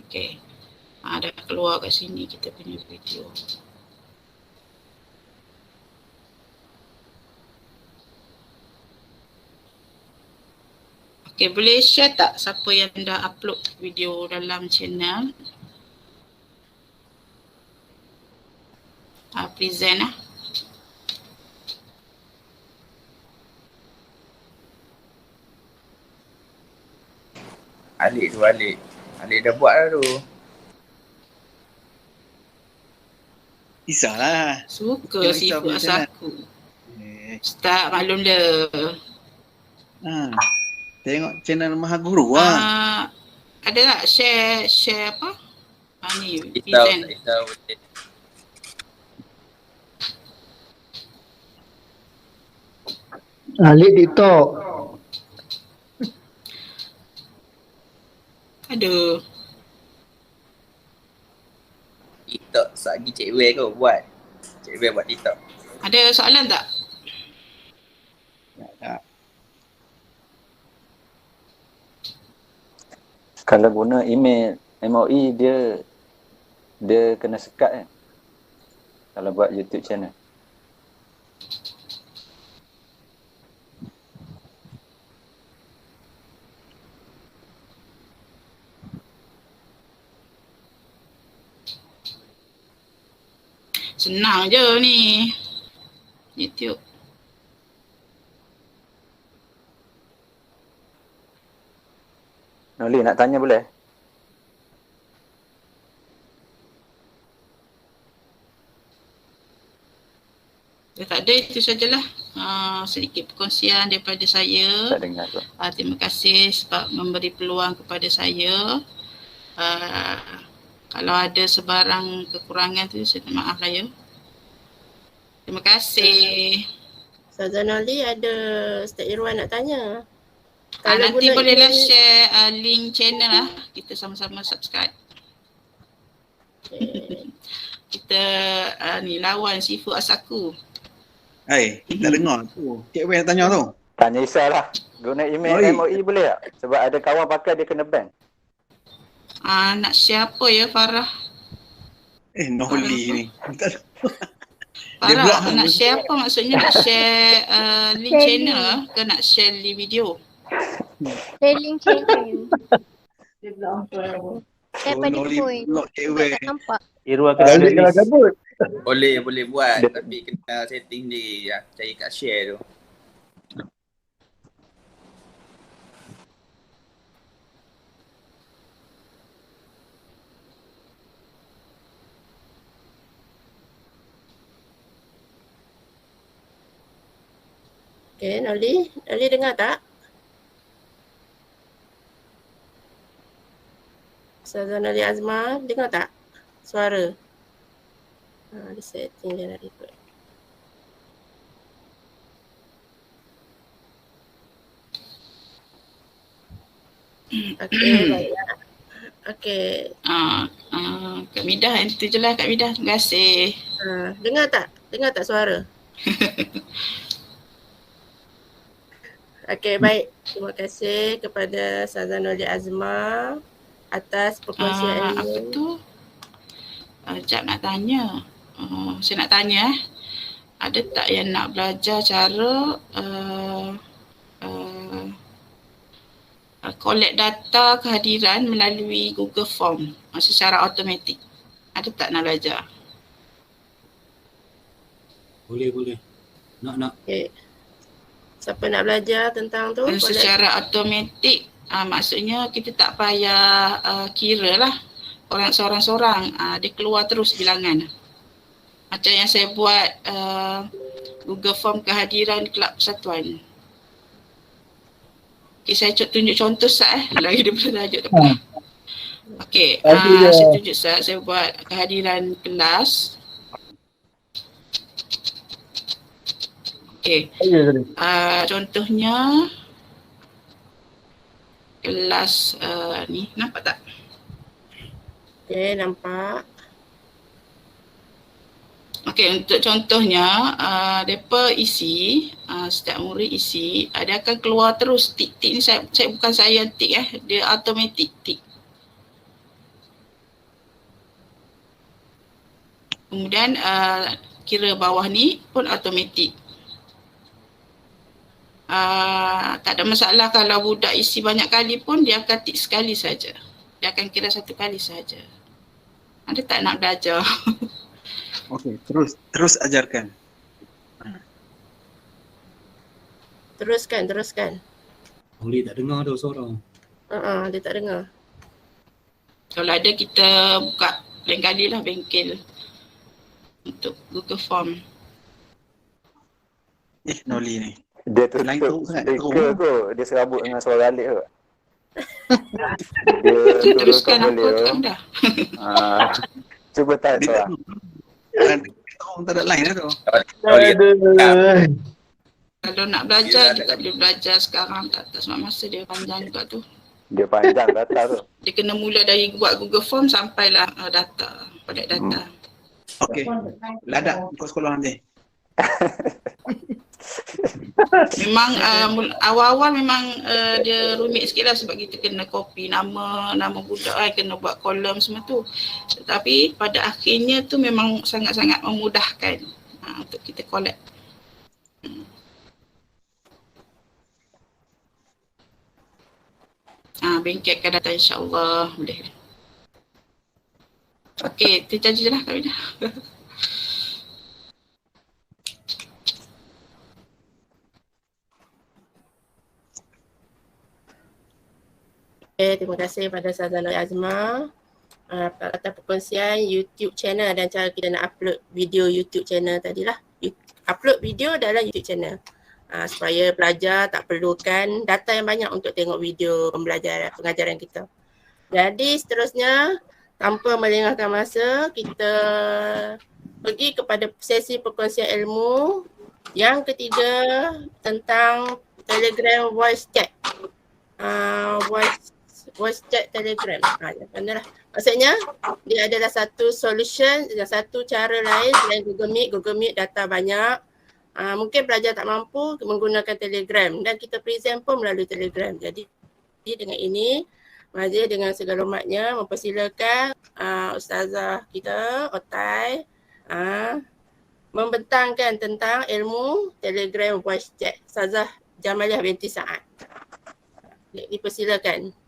Okay, dah keluar kat sini kita punya video. Okay, boleh share tak siapa yang dah upload video dalam channel? Present lah. Alik tu Alik. Alik dah buat dah tu. Kisahlah. Suka Kita sifu punya asaku. Eh, Ustaz maklum dia. tengok channel Maha Guru lah. Ada tak share apa? Ni Kita present. boleh. Alik TikTok. Aduh. TikTok lagi Cik Wei kau buat. Cik Wei buat TikTok. Ada soalan tak? Tak. Kalau guna email MOE dia kena sekat kan. Kalau buat YouTube channel. Senang je ni. YouTube. Noli nak tanya boleh? Tak ada, itu sajalah. Sedikit perkongsian daripada saya. Tak dengar tu. Terima kasih sebab memberi peluang kepada saya. Kalau ada sebarang kekurangan tu, saya minta maaf lah ya. Terima kasih. Ustazah Noli ada Ustaz Irwan nak tanya. Nanti guna bolehlah email- share link channel lah. Kita sama-sama subscribe. Okay. Kita ni lawan sifu asaku. Kita dengar tu. Cik Wei tanya tu. Tanya Isa lah. Guna email MOE boleh tak? Sebab ada kawan pakai dia kena ban. Nak share apa ya Farah? Noli ni. Farah blog nak ni. share apa maksudnya? Nak share link Share channel lah ke nak share link video? Selling channel. Daripada Noli point. blog Cik Wei. Tak nampak. Irwan akan Alik kalau kabut. Boleh buat tapi kena setting di cari kat share tu. Okay, Noli dengar tak? Ustazah Noli Azma, dengar tak suara? Ada setting dia nak record. Okay, baiklah. Okay, Kak Midah, itu je lah Kak Midah. Terima kasih. dengar tak? Dengar tak suara? Okay, baik. Terima kasih kepada Ustazah Noli Azma atas perkongsian Apa ini. tu? Sekejap nak tanya. Saya nak tanya ada tak yang nak belajar cara collect data kehadiran melalui Google Form secara automatik? Ada tak nak belajar? Boleh. Nak. Okay. Siapa nak belajar tentang tu? Secara automatik, maksudnya kita tak payah kira lah orang seorang-seorang, dia keluar terus bilangan. Macam yang saya buat Google Form kehadiran Kelab Persatuan. Okay, saya tunjuk contoh Ustaz lagi daripada tajuk tu. Okay, saya tunjuk Ustaz, saya buat kehadiran kelas. Okay, contohnya kelas ni, nampak tak? Okay, nampak. Okay, untuk contohnya, mereka isi, setiap murid isi, dia akan keluar terus tik-tik ni, saya bukan saya yang tik dia automatik tik. Kemudian kira bawah ni pun automatik. Tak ada masalah kalau budak isi banyak kali pun dia akan tik sekali saja. Dia akan kira satu kali saja. Ada tak nak belajar? Okey, terus ajarkan. Teruskan. Boleh tak dengar tu suara. Dia tak dengar. Kalau ada kita buka lain kali lah bengkel untuk Google Form. Noli ni. Dia Lain tutup teruk sangat, speaker teruk. tu. Dia serabut dengan suara Alik tu. Dia Teruskan turunkan apa boleh tu. Kak Dah? Cuba tak Dia suara. teruk tak ada lain lah tu. Kalau nak belajar, dia tak boleh belajar sekarang. Tak sebab masa dia panjang juga tu. Dia panjang data tu. Dia kena mula dari buat Google Form sampailah data, pada data. Okey. Ladak untuk sekolah nanti. Memang awal-awal memang dia rumit sikit lah sebab kita kena copy nama budak, kena buat kolom semua tu. Tetapi pada akhirnya tu memang sangat-sangat memudahkan untuk kita collect. Bengkelkan data insyaAllah boleh. Okey, kita je lah Kak Ida. Terima kasih pada Ustazah Nur Azma atas perkongsian YouTube channel dan cara kita nak upload video YouTube channel tadilah. Upload video dalam YouTube channel supaya pelajar tak perlukan data yang banyak untuk tengok video pengajaran kita. Jadi seterusnya, tanpa melengahkan masa, kita pergi kepada sesi perkongsian ilmu yang ketiga tentang Telegram voice chat. Voice chat Telegram. Lah. Maksudnya dia adalah satu solution, satu cara lain selain Google Meet data banyak. Mungkin pelajar tak mampu menggunakan Telegram dan kita present pun melalui Telegram. Jadi dengan ini Mazir dengan segala hormatnya mempersilakan Ustazah kita Otai membentangkan tentang ilmu Telegram voice chat. Ustazah Jamaliah binti Saad. Dipersilakan.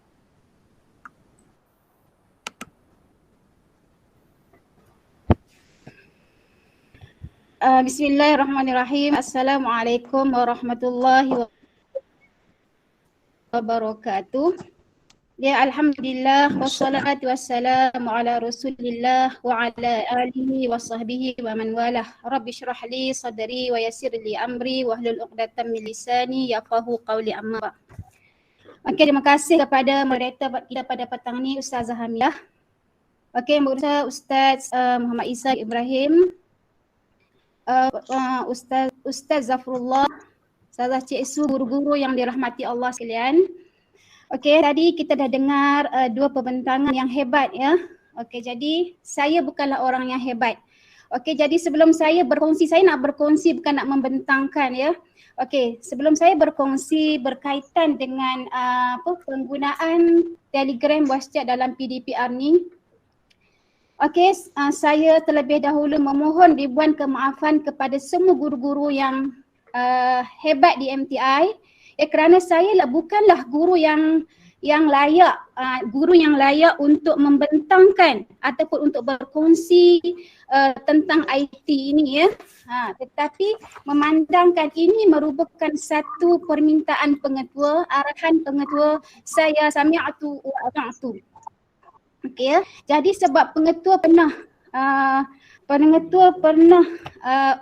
Bismillahirrahmanirrahim. Assalamualaikum warahmatullahi wabarakatuh. Ya, alhamdulillah wassalatu wassalamu ala Rasulillah wa ala alihi wa sahbihi wa man walah. Rabbi shrah li sadri wa yassir li amri wa hlul 'uqdatam min lisani yafqahu qawli amma. Okey, terima kasih kepada moderator kita pada petang ni, Ustazah Hamidah. Okey, berusaha Ustaz Muhammad Isa Ibrahim, Ustaz Zafrullah, Ustazah Cik Su, guru-guru yang dirahmati Allah sekalian. Okey, tadi kita dah dengar dua pembentangan yang hebat ya. Okey, jadi saya bukanlah orang yang hebat. Okey, jadi sebelum saya berkongsi, saya nak berkongsi bukan nak membentangkan ya. Okey, sebelum saya berkongsi berkaitan dengan penggunaan Telegram voice chat dalam PDPR ni. Okey, saya terlebih dahulu memohon ribuan kemaafan kepada semua guru-guru yang hebat di MTI. Kerana saya bukanlah guru yang layak, guru yang layak untuk membentangkan ataupun untuk berkongsi tentang IT ini ya. Tetapi memandangkan ini merupakan satu permintaan pengetua, arahan pengetua, saya sami'atu wa ata'tu. Okey ya. Jadi sebab pengetua pernah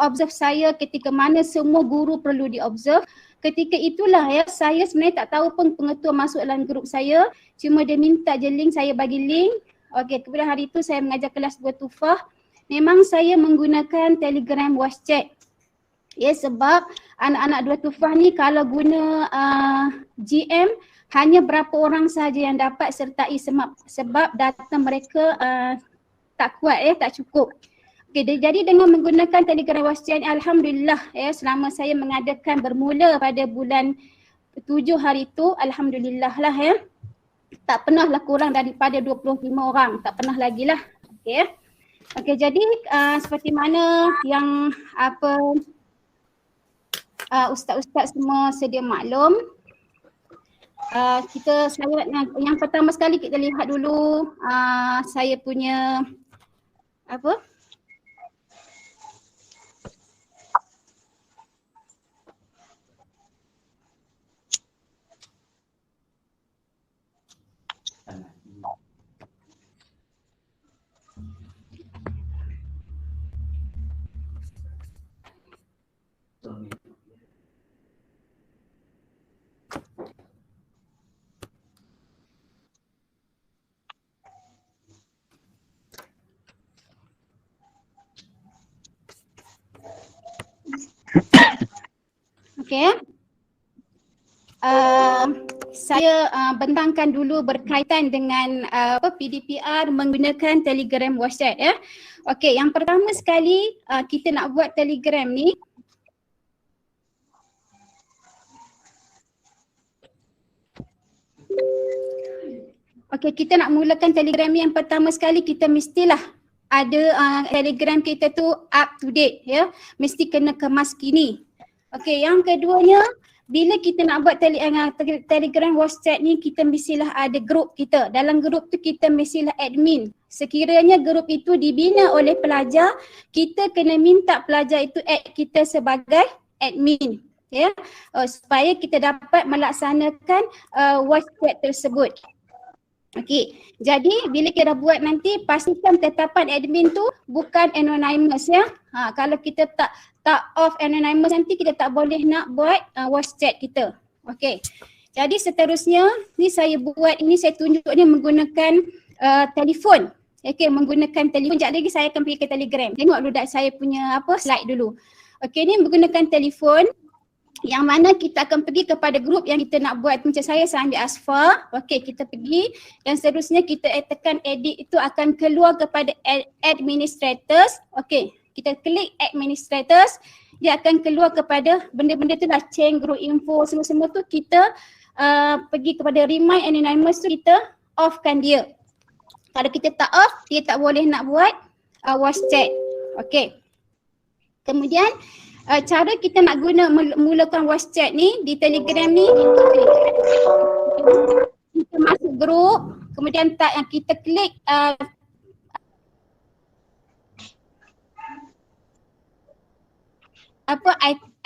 observe saya ketika mana semua guru perlu diobserve. Ketika itulah ya, saya sebenarnya tak tahu pun pengetua masuk dalam grup saya. Cuma dia minta je link, saya bagi link. Okey, kemudian hari itu saya mengajar kelas 2 Tufah. Memang saya menggunakan Telegram voice chat. Ya, sebab anak-anak 2 Tufah ni kalau guna GM hanya berapa orang sahaja yang dapat sertai sebab data mereka tak kuat ya, tak cukup. Okay, jadi dengan menggunakan Telegram voice chat, alhamdulillah ya, selama saya mengadakan bermula pada bulan 7 hari itu, alhamdulillah lah ya. Tak pernah lah kurang daripada 25 orang, tak pernah lagi lah. Okay. Okay, jadi seperti mana yang ustaz-ustaz semua sedia maklum, yang pertama sekali kita lihat dulu saya punya Okey. Saya bentangkan dulu berkaitan dengan PDPR menggunakan Telegram WhatsApp ya. Okey, yang pertama sekali kita nak buat Telegram ni. Okey, kita nak mulakan Telegram ni, yang pertama sekali kita mestilah ada Telegram kita tu up to date ya. Mesti kena kemas kini. Okey, yang keduanya, bila kita nak buat Telegram WhatsApp ni, kita mestilah ada grup kita. Dalam grup tu kita mestilah admin. Sekiranya grup itu dibina oleh pelajar, kita kena minta pelajar itu add kita sebagai admin. Ya, supaya kita dapat melaksanakan WhatsApp tersebut. Okey, jadi bila kita buat nanti, pastikan tetapan admin tu bukan anonymous ya. Kalau kita tak off anonymous, nanti kita tak boleh nak buat WhatsApp kita. Okey, jadi seterusnya ni saya buat, ini saya tunjuk ni menggunakan telefon. Okey, menggunakan telefon. Sekejap lagi saya akan pergi ke Telegram. Tengok dulu saya punya slide dulu. Okey, ni menggunakan telefon. Yang mana kita akan pergi kepada grup yang kita nak buat. Macam saya ambil Asfa. Okey, kita pergi dan seterusnya kita tekan edit, itu akan keluar kepada administrators. Okey, kita klik administrators, dia akan keluar kepada benda-benda tu lah, change group info, semua-semua tu kita pergi kepada remind anonymous tu, kita offkan dia. Kalau kita tak off, dia tak boleh nak buat WhatsApp. Okey. Kemudian cara kita nak mulakan WhatsApp ni di Telegram ni, kita masuk grup, kemudian kita klik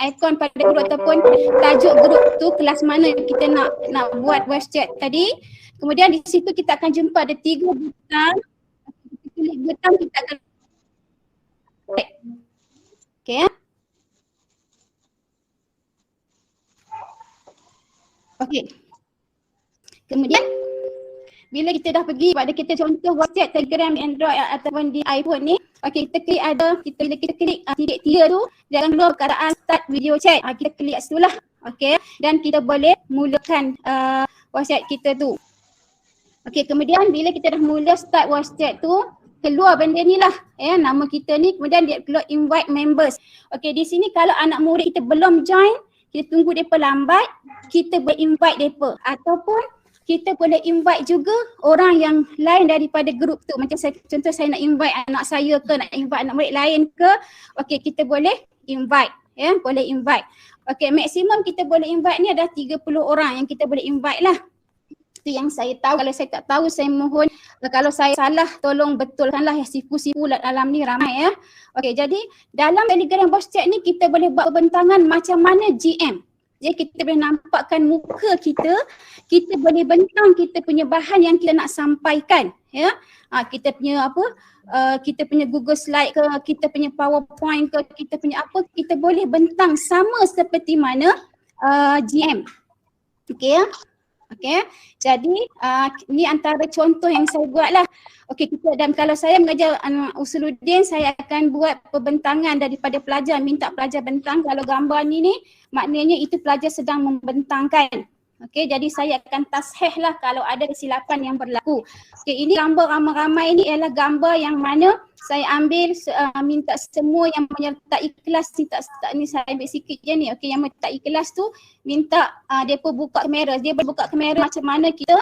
ikon pada grup ataupun tajuk grup tu, kelas mana kita nak buat WhatsApp tadi. Kemudian di situ kita akan jumpa ada 3 butang. Kita klik butang, kita akan okey ya. Okey. Kemudian bila kita dah pergi pada kita contoh WhatsApp, Telegram di Android ataupun di iPhone ni, okey, kita klik bila kita klik titik 3 tu, dia akan keluar perkataan start video chat. Kita klik kat situ lah. Okey, dan kita boleh mulakan WhatsApp kita tu. Okey, kemudian bila kita dah mula start WhatsApp tu, keluar benda ni lah ya, nama kita ni, kemudian dia keluar invite members. Okey, di sini kalau anak murid kita belum join, kita tunggu mereka lambat, kita boleh invite mereka, ataupun kita boleh invite juga orang yang lain daripada grup tu. Macam contoh saya nak invite anak saya ke, nak invite anak murid lain ke, okey, kita boleh invite ya, boleh invite. Okey, maksimum kita boleh invite ni adalah 30 orang yang kita boleh invite lah. Itu yang saya tahu. Kalau saya tak tahu, saya mohon kalau saya salah tolong betulkanlah ya, sifu-sifu dalam ni ramai ya. Okey, jadi dalam Telegram WhatsApp ni kita boleh buat perbentangan macam mana GM. Jadi kita boleh nampakkan muka kita, kita boleh bentang kita punya bahan yang kita nak sampaikan ya. Kita punya kita punya Google Slide ke, kita punya PowerPoint ke, kita punya apa, kita boleh bentang sama seperti mana GM. Okey ya. Okey, jadi ni antara contoh yang saya buat lah. Okey, dan kalau saya mengajar Usuluddin, saya akan buat perbentangan daripada pelajar, minta pelajar bentang. Kalau gambar ni maknanya itu pelajar sedang membentangkan. Okey, jadi saya akan tasheh lah kalau ada kesilapan yang berlaku. Okey, ini gambar ramai-ramai ni ialah gambar yang mana saya ambil minta semua yang menyertai kelas ni saya ambil sikit je ni. Okey, yang menyertai kelas tu minta depa buka kamera. Dia buka kamera macam mana kita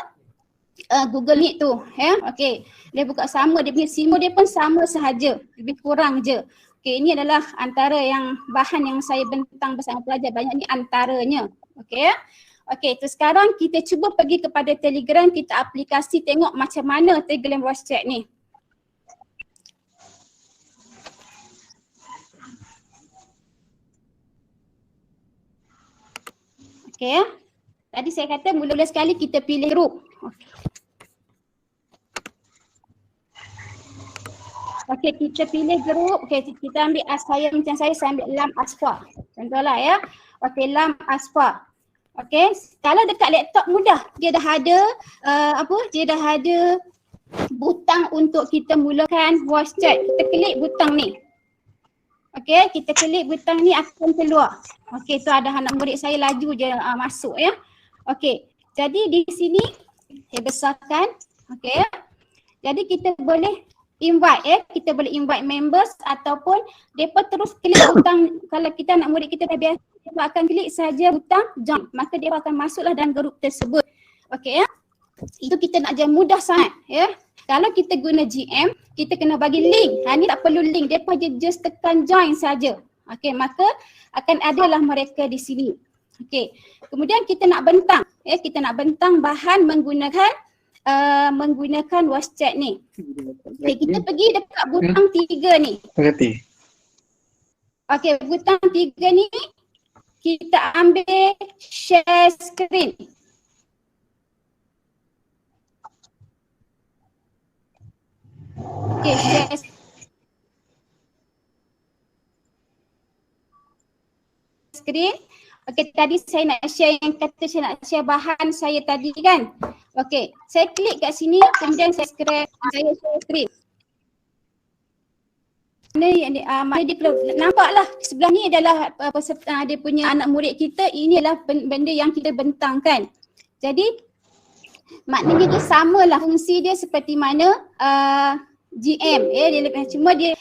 Google Meet tu ya. Okey, dia buka sama, dia punya simbol dia pun sama sahaja, lebih kurang je. Okey, ini adalah antara yang bahan yang saya bentang bersama pelajar, banyak ni antaranya. Okey ya. Okey, tu sekarang kita cuba pergi kepada Telegram, kita aplikasi tengok macam mana Telegram WhatsApp ni. Okey ya. Tadi saya kata mula-mula sekali kita pilih grup. Okey, kita pilih grup. Okey, kita ambil saya macam saya ambil Lam Asfa. Contohlah ya. Okey, Lam Asfa. Okey, kalau dekat laptop mudah. Dia dah ada dia dah ada butang untuk kita mulakan WhatsApp. Kita klik butang ni. Okey, kita klik butang ni akan keluar. Okey, tu ada anak murid saya laju je masuk ya. Okey, jadi di sini saya besarkan. Okey. Jadi kita boleh invite kita boleh invite members ataupun depa terus klik butang. Kalau kita anak murid kita dah biasa, depa akan klik saja butang join, maka depa akan masuklah dalam grup tersebut. Okey ya. Itu kita nak jadi mudah sangat ya. Kalau kita guna GM, kita kena bagi link. Ni tak perlu link, depa just tekan join saja. Okey, maka akan adalah mereka di sini. Okey. Kemudian kita nak bentang kita nak bentang bahan menggunakan WhatsApp ni. Okay, kita pergi dekat butang 3 ni. Berarti. Okey, butang 3 ni kita ambil share screen. Okey, share screen. Okey, tadi saya nak share yang kata saya nak share bahan saya tadi kan. Okey, saya klik kat sini kemudian saya share screen. Mana dia nampaklah sebelah ni adalah peserta dia punya anak murid kita. Ini adalah benda yang kita bentangkan. Jadi maknanya dia samalah fungsi dia seperti mana GM cuma dia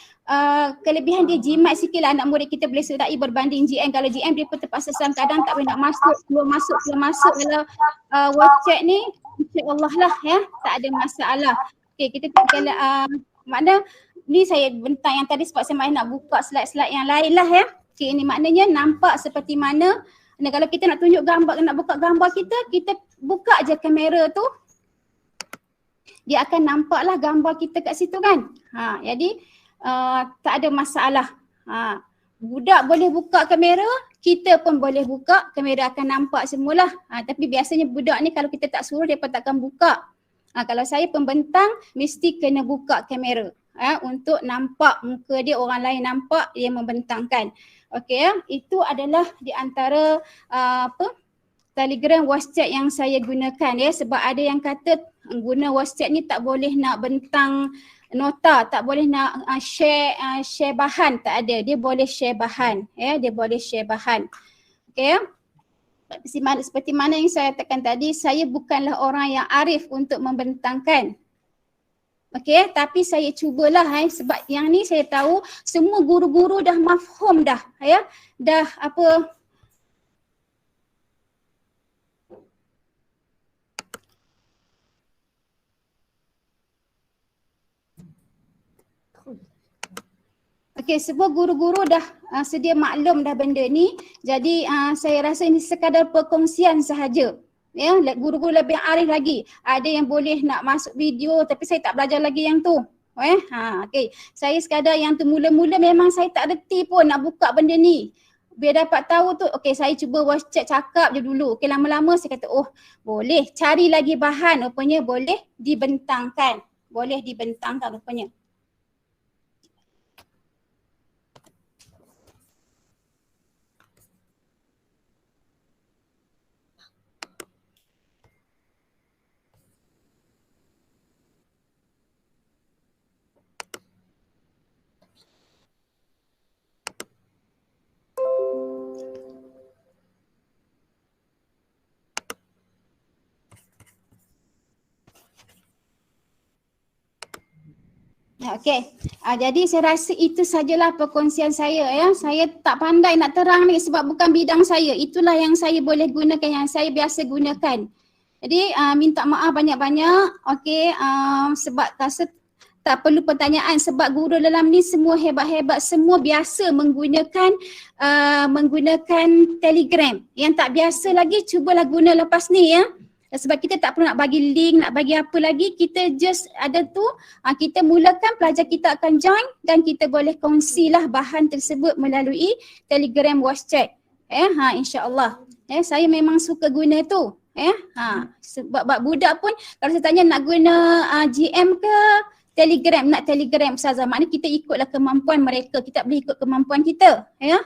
kelebihan dia jimat sikit lah anak murid kita boleh serai berbanding GM. Kalau GM dia pun terpaksa kadang tak boleh nak keluar masuk. Kalau WhatsApp ni insya-Allah lah ya, tak ada masalah. Okey, kita makna ni saya bentang yang tadi sebab saya main nak buka slide-slide yang lain lah ya. Okey, ini maknanya nampak seperti mana. Dan kalau kita nak tunjuk gambar, nak buka gambar kita buka je kamera tu, dia akan nampaklah gambar kita kat situ kan. Jadi tak ada masalah. Budak boleh buka kamera, kita pun boleh buka, kamera akan nampak semualah. Tapi biasanya budak ni kalau kita tak suruh dia pun takkan buka. Kalau saya pembentang mesti kena buka kamera untuk nampak muka dia, orang lain nampak dia membentangkan. Okey ya, itu adalah di antara Telegram WhatsApp yang saya gunakan ya, sebab ada yang kata guna WhatsApp ni tak boleh nak bentang nota, tak boleh nak share bahan, tak ada. Dia boleh share bahan ya, dia boleh share bahan. Okey ya. Seperti mana yang saya katakan tadi, saya bukanlah orang yang arif untuk membentangkan. Okey, tapi saya cubalah sebab yang ni saya tahu semua guru-guru dah mafhum dah ya. Dah apa Okey, semua guru-guru dah sedia maklum dah benda ni. Jadi saya rasa ini sekadar perkongsian sahaja. Ya, guru-guru lebih arif lagi. Ada yang boleh nak masuk video tapi saya tak belajar lagi yang tu. Okey. Saya sekadar yang tu mula-mula memang saya tak reti pun nak buka benda ni. Biar dapat tahu tu, okey saya cuba WhatsApp cakap je dulu. Okey, lama-lama saya kata oh boleh cari lagi bahan, rupanya boleh dibentangkan. Boleh dibentangkan rupanya. Okey, jadi saya rasa itu sajalah perkongsian saya ya. Saya tak pandai nak terang ni sebab bukan bidang saya. Itulah yang saya boleh gunakan, yang saya biasa gunakan. Jadi minta maaf banyak-banyak. Okey, sebab rasa tak perlu pertanyaan sebab guru dalam ni semua hebat-hebat, semua biasa menggunakan Telegram. Yang tak biasa lagi cubalah guna lepas ni ya. Sebab kita tak perlu nak bagi link, nak bagi apa lagi, kita just ada tu, kita mulakan, pelajar kita akan join dan kita boleh kongsilah bahan tersebut melalui Telegram WhatsApp. InsyaAllah. Saya memang suka guna tu. Sebab budak pun kalau saya tanya nak guna GM ke Telegram, nak Telegram Ustazah, maknanya kita ikutlah kemampuan mereka, kita tak boleh ikut kemampuan kita ya.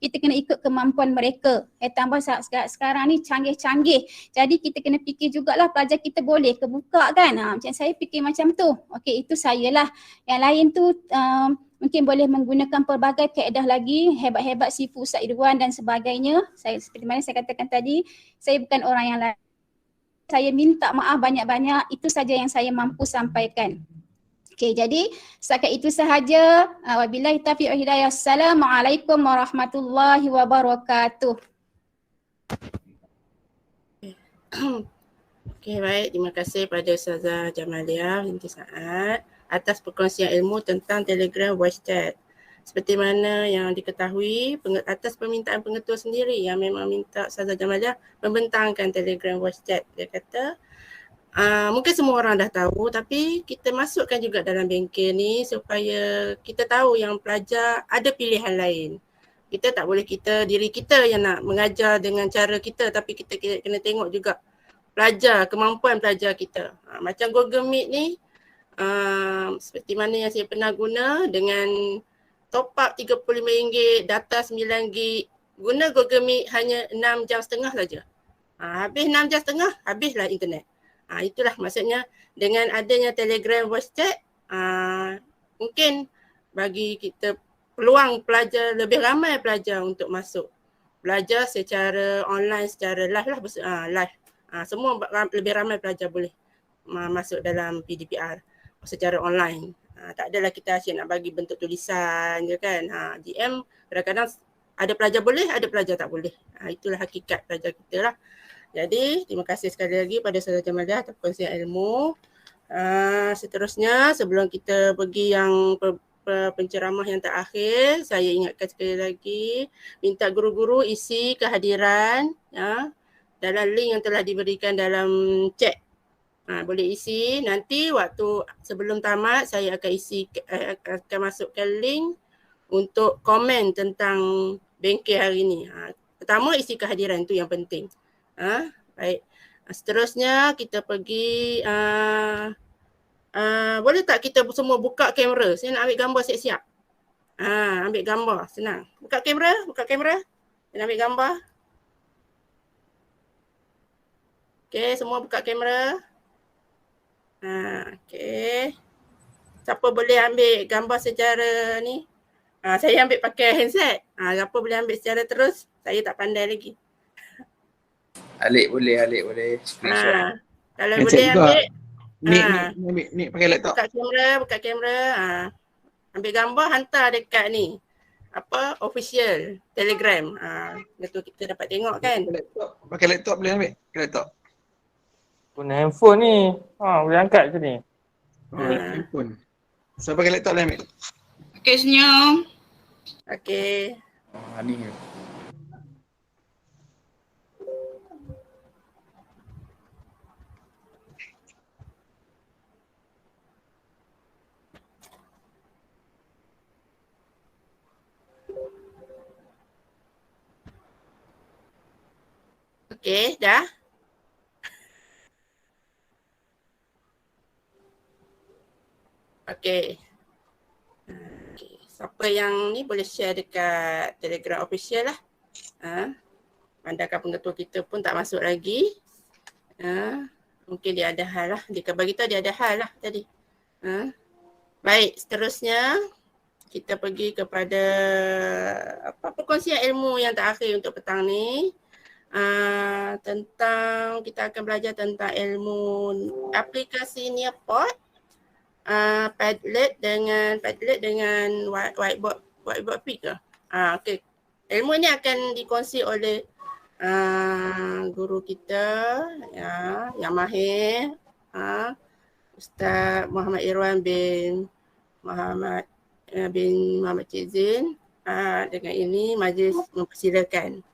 Kita kena ikut kemampuan mereka. Tambah sekarang ni canggih-canggih. Jadi kita kena fikir jugalah pelajar kita boleh ke buka kan. Macam saya fikir macam tu. Okey, itu sayalah. Yang lain tu mungkin boleh menggunakan pelbagai kaedah lagi, hebat-hebat sifu Ustaz Irwan dan sebagainya. Saya seperti mana saya katakan tadi, saya bukan orang yang lain. Saya minta maaf banyak-banyak, itu saja yang saya mampu sampaikan. Okey, jadi setakat itu sahaja. Wabillahi taufiq wal hidayah. Assalamualaikum warahmatullahi wabarakatuh. Okey, baik. Terima kasih pada Ustazah Jamalia binti Saad atas perkongsian ilmu tentang Telegram voice chat. Seperti mana yang diketahui, atas permintaan pengetua sendiri yang memang minta Ustazah Jamalia membentangkan Telegram voice chat. Dia kata, mungkin semua orang dah tahu, tapi kita masukkan juga dalam bengkel ni supaya kita tahu yang pelajar ada pilihan lain. Kita tak boleh diri kita yang nak mengajar dengan cara kita, tapi kita kena tengok juga pelajar, kemampuan pelajar kita. Macam Google Meet ni, seperti mana yang saya pernah guna dengan top up RM35, data 9GB, guna Google Meet hanya 6.5 jam saja. Habis 6.5 jam, habislah internet. Itulah maksudnya dengan adanya Telegram voice chat, mungkin bagi kita peluang pelajar, lebih ramai pelajar untuk masuk belajar secara online, secara live lah, live. Semua lebih ramai pelajar boleh masuk dalam PDPR secara online. Tak adalah kita asyik nak bagi bentuk tulisan je kan. GM kadang-kadang ada pelajar boleh, ada pelajar tak boleh. Itulah hakikat pelajar kita lah. Jadi terima kasih sekali lagi pada Ustazah Jamalia atas perkongsian ilmu. Seterusnya sebelum kita pergi yang penceramah yang terakhir, saya ingatkan sekali lagi minta guru-guru isi kehadiran dalam link yang telah diberikan dalam chat. Boleh isi, nanti waktu sebelum tamat saya akan akan masukkan link untuk komen tentang bengkel hari ini. Pertama isi kehadiran, itu yang penting. Baik. Seterusnya kita pergi boleh tak kita semua buka kamera? Saya nak ambil gambar siap-siap. Ambil gambar, senang. Buka kamera, Saya nak ambil gambar. Okey, semua buka kamera. Okey. Siapa boleh ambil gambar secara ni? Saya ambil pakai handset. Siapa boleh ambil secara terus? Saya tak pandai lagi. Alik boleh. Screenshot. Kalau boleh ambil Ni pakai laptop. buka kamera, ambil gambar, hantar dekat ni. Official Telegram. Betul kita dapat tengok kan. Pakai laptop boleh ambil? Pakai laptop. Guna handphone ni. Boleh angkat ke ni? Handphone. So pakai laptop boleh ambil? Okey, senyum. Okey. Ni. Okey, dah. Okey. Siapa yang ni boleh share dekat Telegram official lah. Pandangkan pengetua kita pun tak masuk lagi. Mungkin dia ada hal lah. Dia bagi tahu dia ada hal lah tadi. Baik, seterusnya kita pergi kepada perkongsian ilmu yang terakhir untuk petang ni. Tentang kita akan belajar tentang ilmu aplikasi Nearpod, Padlet dengan whiteboard pick ke? Okey. Ilmu ini akan dikongsi oleh guru kita yang mahir, Ustaz Muhammad Irwan bin Muhammad Cik Zin. Dengan ini majlis mempersilakan.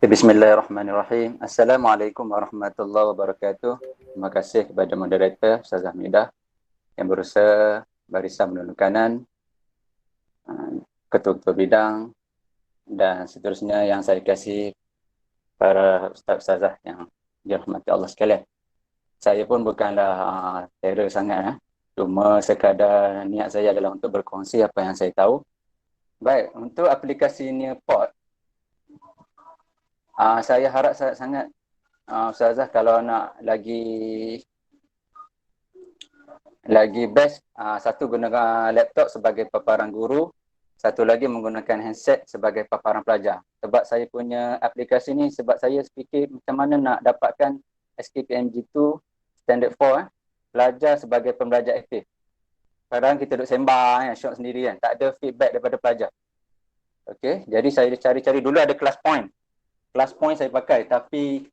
Bismillahirrahmanirrahim. Assalamualaikum warahmatullahi wabarakatuh. Terima kasih kepada moderator Ustazah Midah yang berusaha barisan menunduk kanan, ketua-ketua bidang dan seterusnya yang saya kasih para ustaz-ustazah yang dirahmati Allah sekalian. Saya pun bukanlah terror sangat, cuma sekadar niat saya adalah untuk berkongsi apa yang saya tahu. Baik, untuk aplikasi Nearpod, saya harap sangat ustazah kalau nak lagi lagi best, satu gunakan laptop sebagai paparan guru, satu lagi menggunakan handset sebagai paparan pelajar. Sebab saya punya aplikasi ni, sebab saya fikir macam mana nak dapatkan SKPMG2 Standard 4 pelajar sebagai pembelajar aktif. Kadang kita duduk sembang syok sendiri kan, tak ada feedback daripada pelajar. Okey, jadi saya cari-cari dulu ada kelas point. Kelas point saya pakai tapi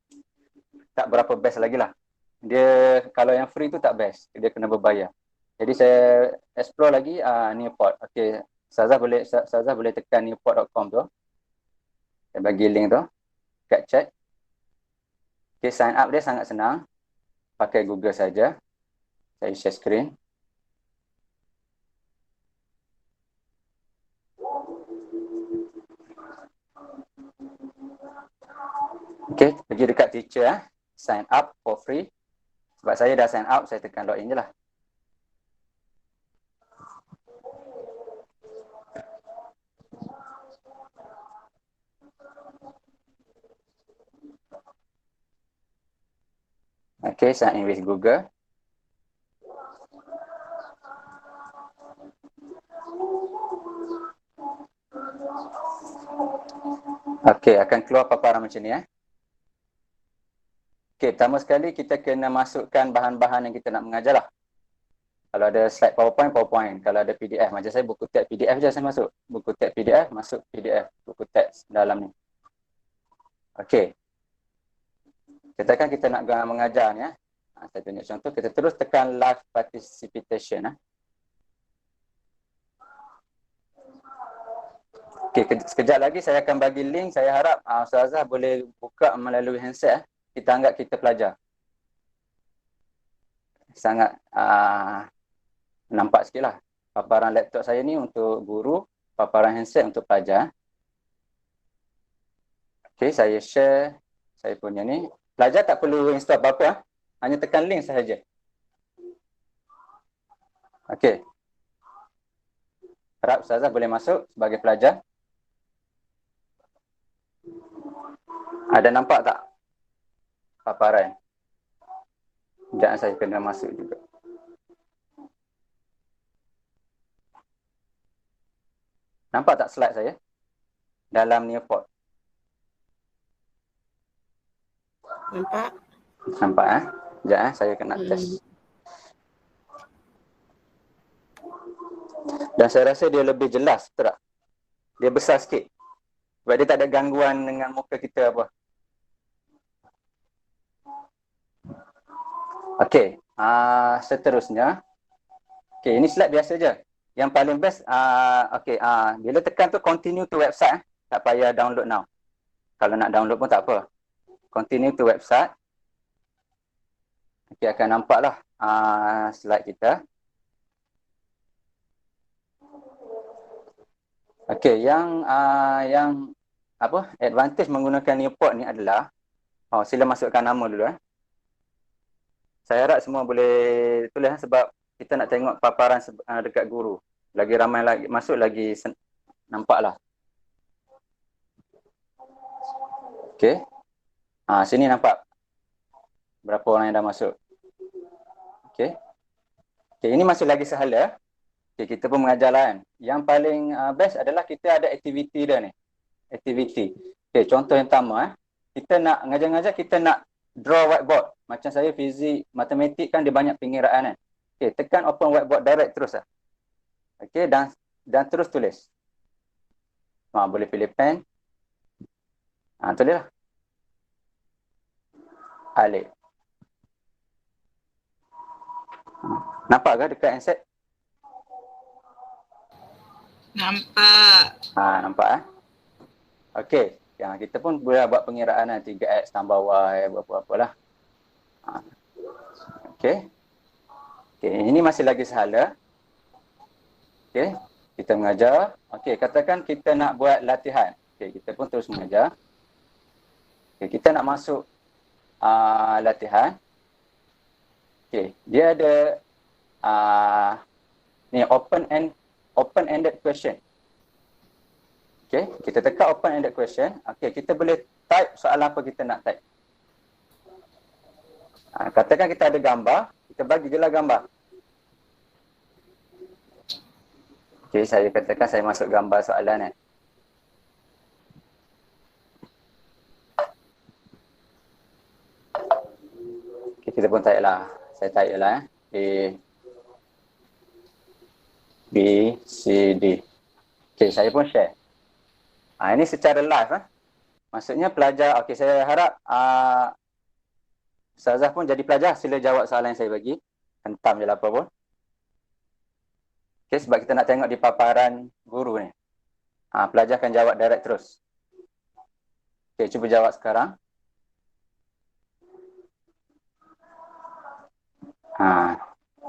tak berapa best lagi lah. Dia kalau yang free tu tak best, dia kena berbayar. Jadi saya explore lagi Nearpod. Okey, Ustazah boleh tekan nearpod.com tu. Saya bagi link tu kat chat. Okey, sign up dia sangat senang. Pakai Google saja. Saya share screen. Okey, pergi dekat teacher, sign up for free. Sebab saya dah sign up, saya tekan login je lah. Okey, sign in with Google. Okey, akan keluar paparan macam ni. Okey, pertama sekali kita kena masukkan bahan-bahan yang kita nak mengajar lah. Kalau ada slide PowerPoint, PowerPoint. Kalau ada PDF, macam saya buku teks PDF je saya masuk. Buku teks PDF, masuk PDF. Buku teks dalam ni. Okey. Katakan kita nak mengajar ni. Saya tunjuk contoh, kita terus tekan live participation. Okey, sekejap lagi saya akan bagi link. Saya harap Ustazah boleh buka melalui handset. Kita anggap kita pelajar. Sangat nampak sikit lah. Paparan laptop saya ni untuk guru, paparan handset untuk pelajar. Okey, saya share saya punya ni. Pelajar tak perlu install apa-apa. Hanya tekan link sahaja. Okey. Harap Ustazah boleh masuk sebagai pelajar. Ada nampak tak paparan? Sekejap saya kena masuk juga. Nampak tak slide saya? Dalam Nearpod. Nampak? Nampak Sekejap saya kena test. Dan saya rasa dia lebih jelas, betul tak? Dia besar sikit. Sebab dia tak ada gangguan dengan muka kita apa. Okey, seterusnya. Okey, ini slide biasa je. Yang paling best, bila tekan tu continue to website, tak payah download now. Kalau nak download pun tak apa. Continue to website. Okey, akan nampaklah slide kita. Okey, yang advantage menggunakan Nearpod ni adalah, sila masukkan nama dulu. Saya harap semua boleh tulis sebab kita nak tengok paparan dekat guru. Lagi ramai lagi masuk, lagi nampaklah. Okey. Sini nampak berapa orang yang dah masuk. Okey. Okey, ini masih lagi sahala. Okey, kita pun mengajar lah kan. Yang paling best adalah kita ada aktiviti dia ni. Aktiviti. Okey, contoh yang pertama kita nak ngajar-ngajar, kita nak draw whiteboard. Macam saya fizik, matematik kan dia banyak pengiraan kan. Okey, tekan open whiteboard direct terus lah. Okey, dan terus tulis. Boleh pilih pen. Tulis lah. Alif. Nampak ke dekat handset? Nampak. Nampak Okey, kita pun boleh buat pengiraan 3x tambah y, apa-apalah. Okey. Okey, ini masih lagi sahala. Okey, kita mengajar. Okey, katakan kita nak buat latihan. Okey, kita pun terus mengajar. Okey, kita nak masuk latihan. Okey, dia ada ni open-ended question. Okey, kita tekan open-ended question. Okey, kita boleh type soalan apa kita nak type. Katakan kita ada gambar, kita bagi je lah gambar. Okey, saya katakan saya masuk gambar soalan. Okay, kita pun type lah. Saya type lah. A, B, C, D. Okey, saya pun share. Ini secara live. Maksudnya pelajar, okey, saya harap Ustazah pun jadi pelajar, sila jawab soalan yang saya bagi. Hentam je lah apa pun. Okey, sebab kita nak tengok di paparan guru ni. Pelajar akan jawab direct terus. Okey, cuba jawab sekarang.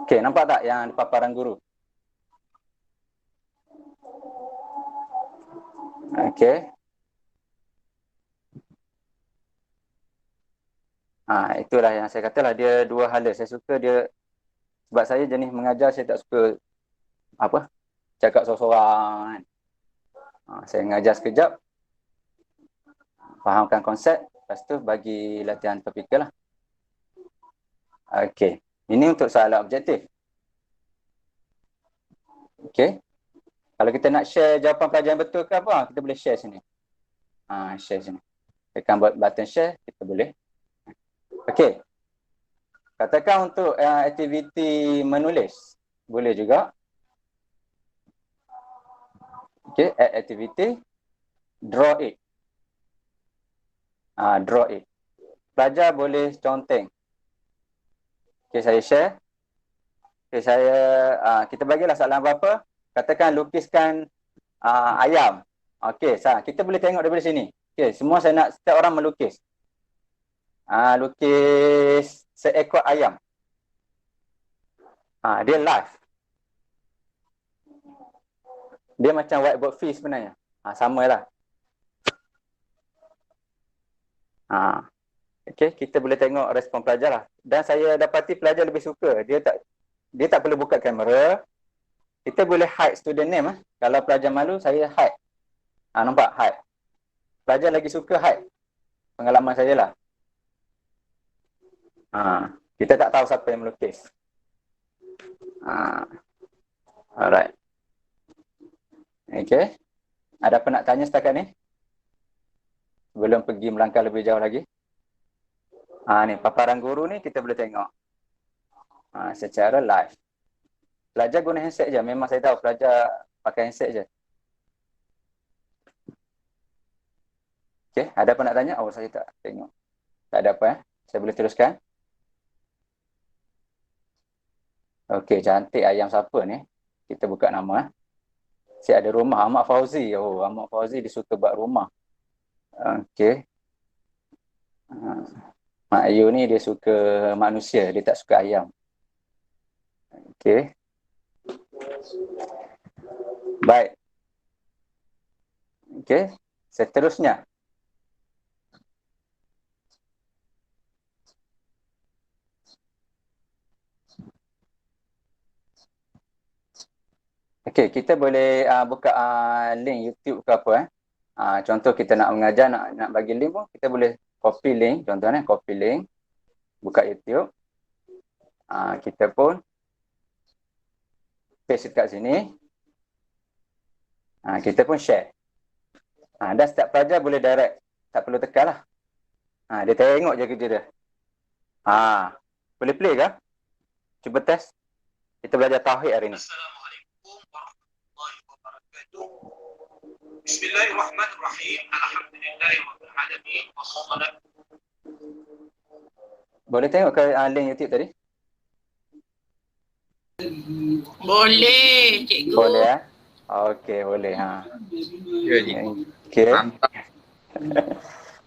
Okey, nampak tak yang di paparan guru? Okey. Itulah yang saya katalah, dia dua hala. Saya suka dia, sebab saya jenis mengajar, saya tak suka cakap sorang-sorang. Saya mengajar sekejap, fahamkan konsep, lepas tu bagi latihan topikal lah. Okey, ini untuk soalan objektif. Okey, kalau kita nak share jawapan pelajaran betul ke apa, kita boleh share sini. Share sini. Tekan button share, kita boleh. Okey, katakan untuk aktiviti menulis, boleh juga. Okey, add activity, draw it. Draw it. Pelajar boleh conteng. Okey, saya share. Okey, kita bagilah soalan apa-apa. Katakan lukiskan ayam. Okey, kita boleh tengok daripada sini. Okey, semua saya nak setiap orang melukis. Lukis seekor ayam. Dia live. Dia macam whiteboard fish sebenarnya. Samalah. Okey, kita boleh tengok respon pelajar lah. Dan saya dapati pelajar lebih suka. Dia tak perlu buka kamera. Kita boleh hide student name. Kalau pelajar malu, saya hide. Nampak? Hide. Pelajar lagi suka hide. Pengalaman saya lah. Kita tak tahu siapa yang melukis. Alright. Okay. Ada apa nak tanya setakat ni? Sebelum pergi melangkah lebih jauh lagi. Ni paparan guru ni kita boleh tengok. Secara live. Pelajar guna handset je. Memang saya tahu pelajar pakai handset je. Okay. Ada apa nak tanya? Oh, saya tak tengok. Tak ada apa. Saya boleh teruskan. Okey, cantik ayam siapa ni? Kita buka nama. Si ada rumah, Ahmad Fauzi. Oh, Ahmad Fauzi dia suka buat rumah. Okey. Mak Ayu ni dia suka manusia, dia tak suka ayam. Okey. Baik. Okey, seterusnya. Okey, kita boleh buka link YouTube ke apa. Contoh kita nak mengajar, nak bagi link pun, kita boleh copy link. Contohnya copy link, buka YouTube. Kita pun paste kat sini. Kita pun share. Dan setiap pelajar boleh direct. Tak perlu tekan lah. Dia tengok je kerja dia. Boleh play ke? Cuba test. Kita belajar tauhid hari ni. Bismillahirrahmanirrahim. Alhamdulillahirabbil alamin. Wassalatu. Boleh tengok ke link YouTube tadi? Boleh, cikgu. Boleh ya? Okey, boleh. Okey.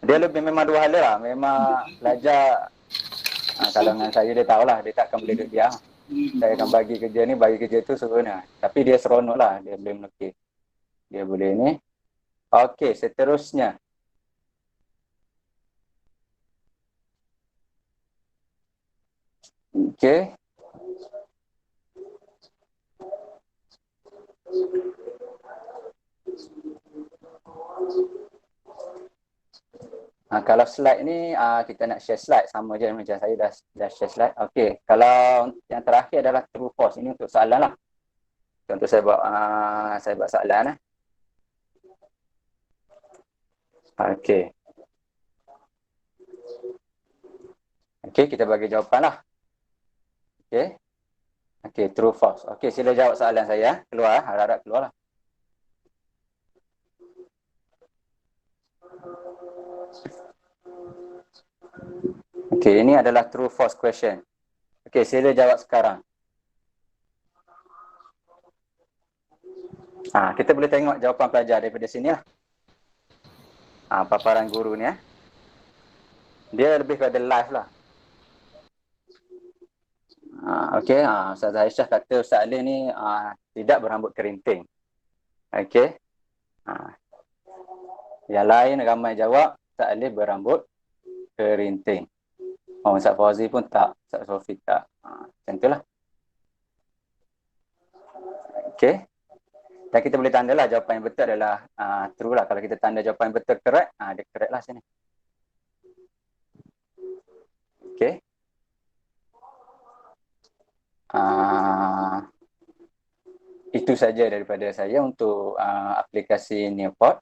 Dia lebih memang dua hala lah. Memang pelajar kalau dengan saya dia tahulah, dia tak akan boleh duduk diam. Saya akan bagi kerja ni, bagi kerja tu suruh ni. Tapi dia seronok lah, dia boleh melukis. Dia boleh ni. Okey, seterusnya. Okey. Kalau slide ni, kita nak share slide. Sama je macam saya dah share slide. Okey, kalau yang terakhir adalah true false. Ini untuk soalan lah. Contoh saya buat soalan. Okey. Okey, kita bagi jawapan lah. Okey. Okey, true false. Okey, sila jawab soalan saya. Keluar, harap-harap keluar lah. Okey, ini adalah true false question. Okey, sila jawab sekarang. Kita boleh tengok jawapan pelajar daripada sini lah. Paparan guru ni. Dia lebih kepada live lah. Okey, Ustaz Aisyah kata Ustaz Ali ni tidak berambut kerinting. Okey. Yang lain ramai jawab Ustaz Ali berambut kerinting. Ustaz Fauzi pun tak, Ustaz Sofi tak. Macam itulah. Okey. Dan kita boleh tandalah jawapan yang betul adalah true lah. Kalau kita tanda jawapan yang betul correct, dia correct lah sini. Okey. Itu saja daripada saya untuk aplikasi Nearpod.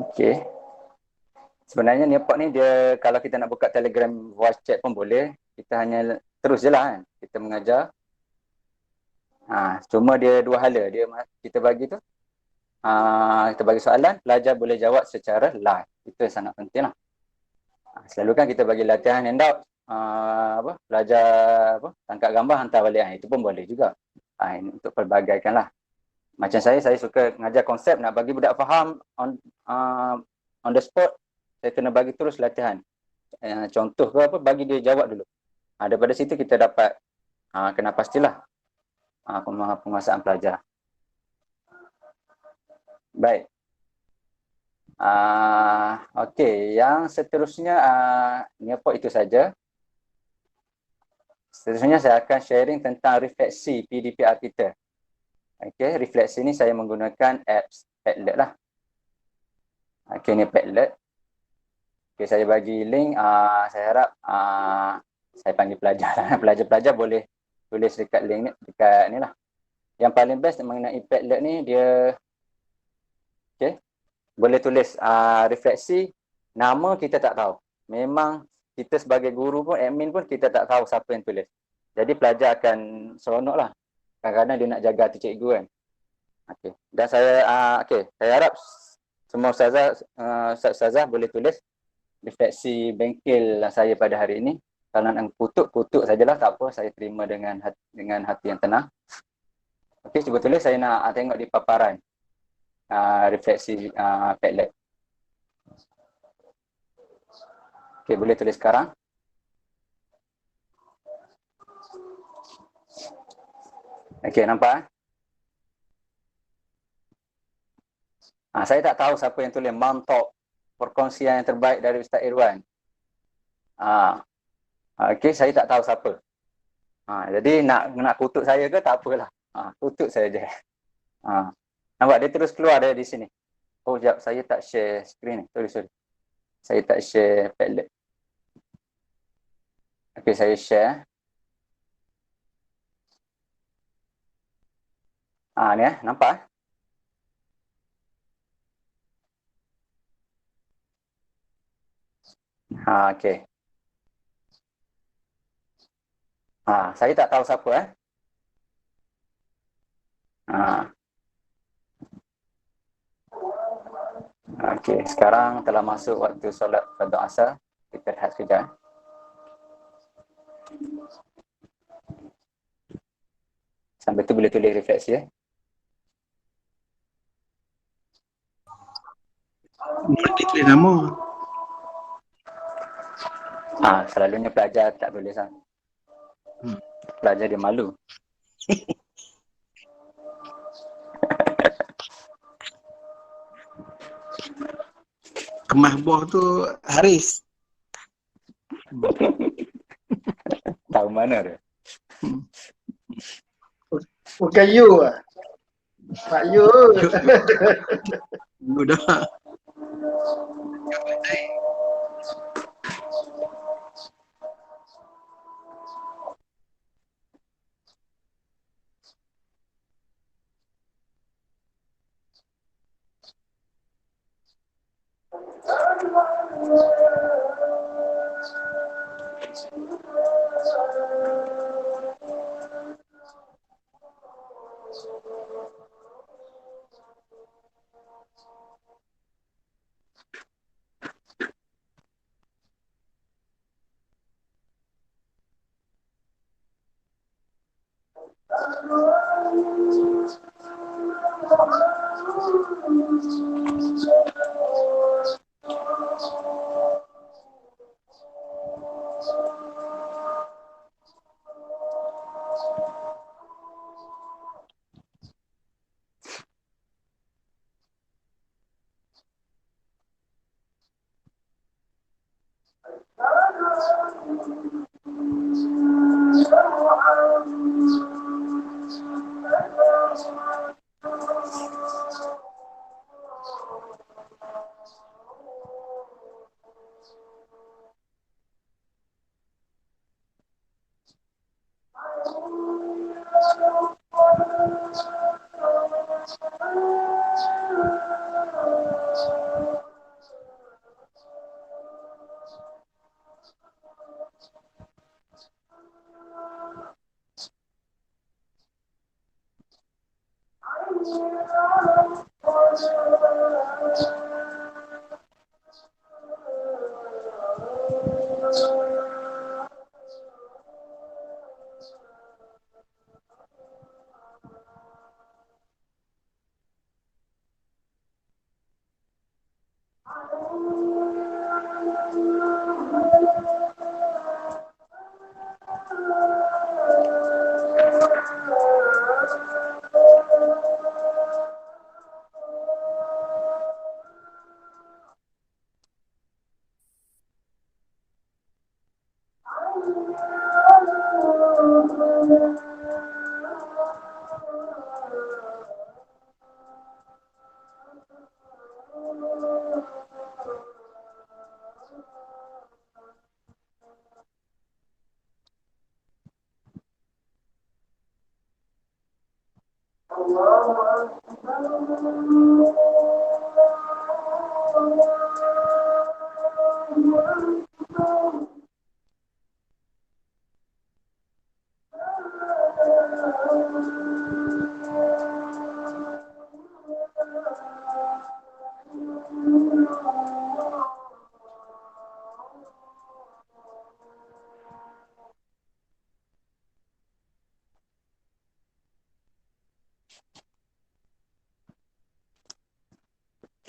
Okey. Sebenarnya Nearpod ni dia, kalau kita nak buka Telegram voice chat pun boleh. Kita hanya terus je lah kan. Kita mengajar. Cuma dia dua hala. Kita bagi tu. Kita bagi soalan, pelajar boleh jawab secara live. Itu yang sangat penting lah. Selalu kan kita bagi latihan handout. Pelajar tangkap gambar hantar balik. Itu pun boleh juga. Ini untuk pelbagaikan lah. Macam saya suka mengajar konsep, nak bagi budak faham on the spot. Saya kena bagi terus latihan. Contoh ke apa, bagi dia jawab dulu. Daripada situ kita dapat kena pastilah penguasaan pelajar. Baik. Okey, yang seterusnya Nearpod itu saja. Seterusnya saya akan sharing tentang refleksi PDPR kita. Okey, refleksi ni saya menggunakan apps Padlet lah. Okey, ni Padlet. Okey, saya bagi link. Saya harap saya panggil pelajar lah. Pelajar-pelajar boleh tulis dekat link ni, dekat ni lah. Yang paling best mengenai Padlet ni, dia okey, boleh tulis refleksi, nama kita tak tahu. Memang kita sebagai guru pun, admin pun kita tak tahu siapa yang tulis. Jadi pelajar akan seronok lah. Kadang-kadang dia nak jaga hati cikgu kan. Okey. Dan saya harap semua ustazah boleh tulis refleksi bengkel saya pada hari ini. Kalau nak kutuk sajalah, tak apa, saya terima dengan hati yang tenang. Okey, cuba tulis, saya nak tengok di paparan refleksi Padlet. Okey, boleh tulis sekarang. Okey, nampak? Saya tak tahu siapa yang tulis mantap perkongsian yang terbaik dari Ustaz Irwan. Okey, saya tak tahu siapa. Jadi nak kutuk saya ke tak apalah. Kutuk saja. Nampak dia terus keluar dari di sini. Oh, sekejap, saya tak share screen ni. Sorry. Saya tak share Padlet. Okey, saya share. Ni nampak? Okey. Saya tak tahu siapa Okey, sekarang telah masuk waktu solat fardu asar. Kita rehat sekejap. Sampai tu boleh tulis refleksi Dia tulis nama. Selalunya pelajar tak tulis lah. Pelajar dia malu. Kemas buah tu Haris. Tahu mana dia? Bukan you lah. Pak you. You dah.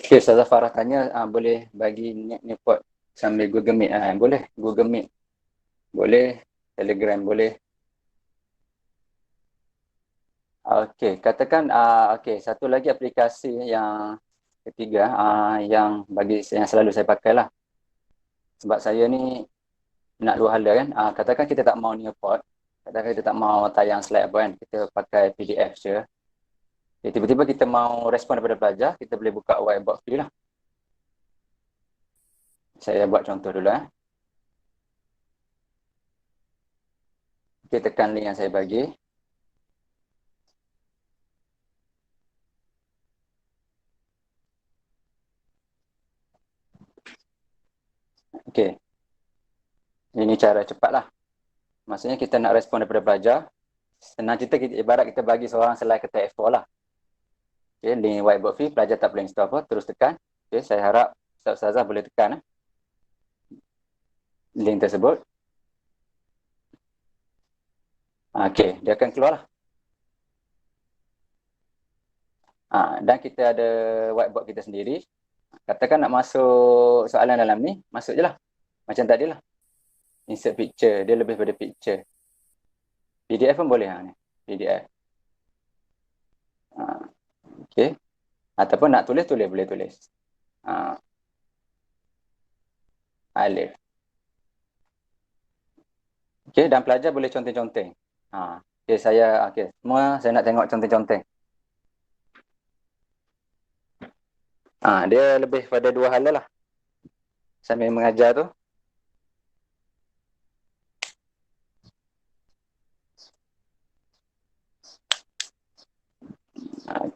Okay, Ustazah Farah tanya, boleh bagi report sambil Google Meet? Boleh, Google Meet. Boleh, Telegram boleh. Okey, katakan, okey, satu lagi aplikasi yang ketiga, yang yang selalu saya pakai lah. Sebab saya ni nak dua hala kan. Katakan kita tak mau report, katakan kita tak mau tayang slide apa kan, kita pakai PDF je. Tiba-tiba kita mau respon daripada pelajar, kita boleh buka whiteboard free lah. Saya buat contoh dulu. Kita tekan link yang saya bagi. Okey. Ini cara cepat lah. Maksudnya kita nak respon daripada pelajar. Senang cerita, ibarat kita bagi seorang slide ke TF4 lah. Okay, link whiteboard free, pelajar tak boleh install apa, terus tekan. Okay, saya harap Ustazah boleh tekan link tersebut. Okay, dia akan keluar lah. Dan kita ada whiteboard kita sendiri. Katakan nak masuk soalan dalam ni, masuk je lah. Macam tadi lah. Insert picture, dia lebih pada picture. PDF pun boleh ni, PDF. Okay. Ataupun nak tulis, boleh tulis. Alif. Okay, dan pelajar boleh conteng-conteng. Okay, semua saya nak tengok conteng-conteng. Dia lebih pada dua hala lah. Sambil mengajar tu.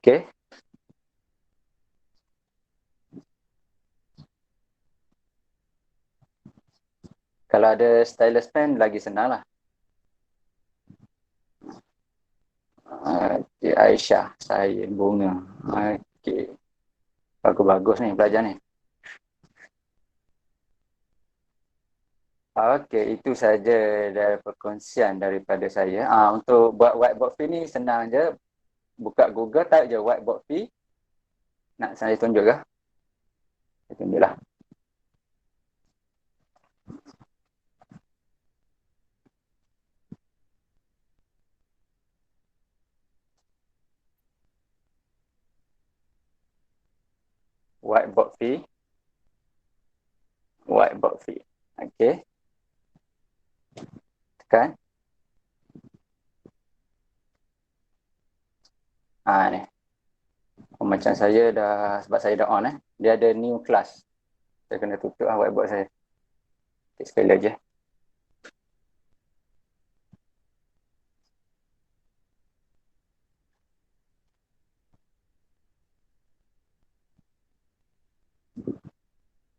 Okay. Kalau ada stylus pen lagi senang lah. Cik Aisyah, saya bunga. Okey. Bagus-bagus ni pelajar ni. Okey, itu saja dari perkongsian daripada saya. Untuk buat whiteboard fee ni senang je. Buka Google, type je whiteboard fee. Nak saya tunjuk ke? Saya tunjuklah. Whiteboard fee. Whiteboard fee. Okey. Tekan. Ni. Macam saya dah, sebab saya dah on dia ada new class. Saya kena tutup whiteboard saya. Okay, sekali lagi.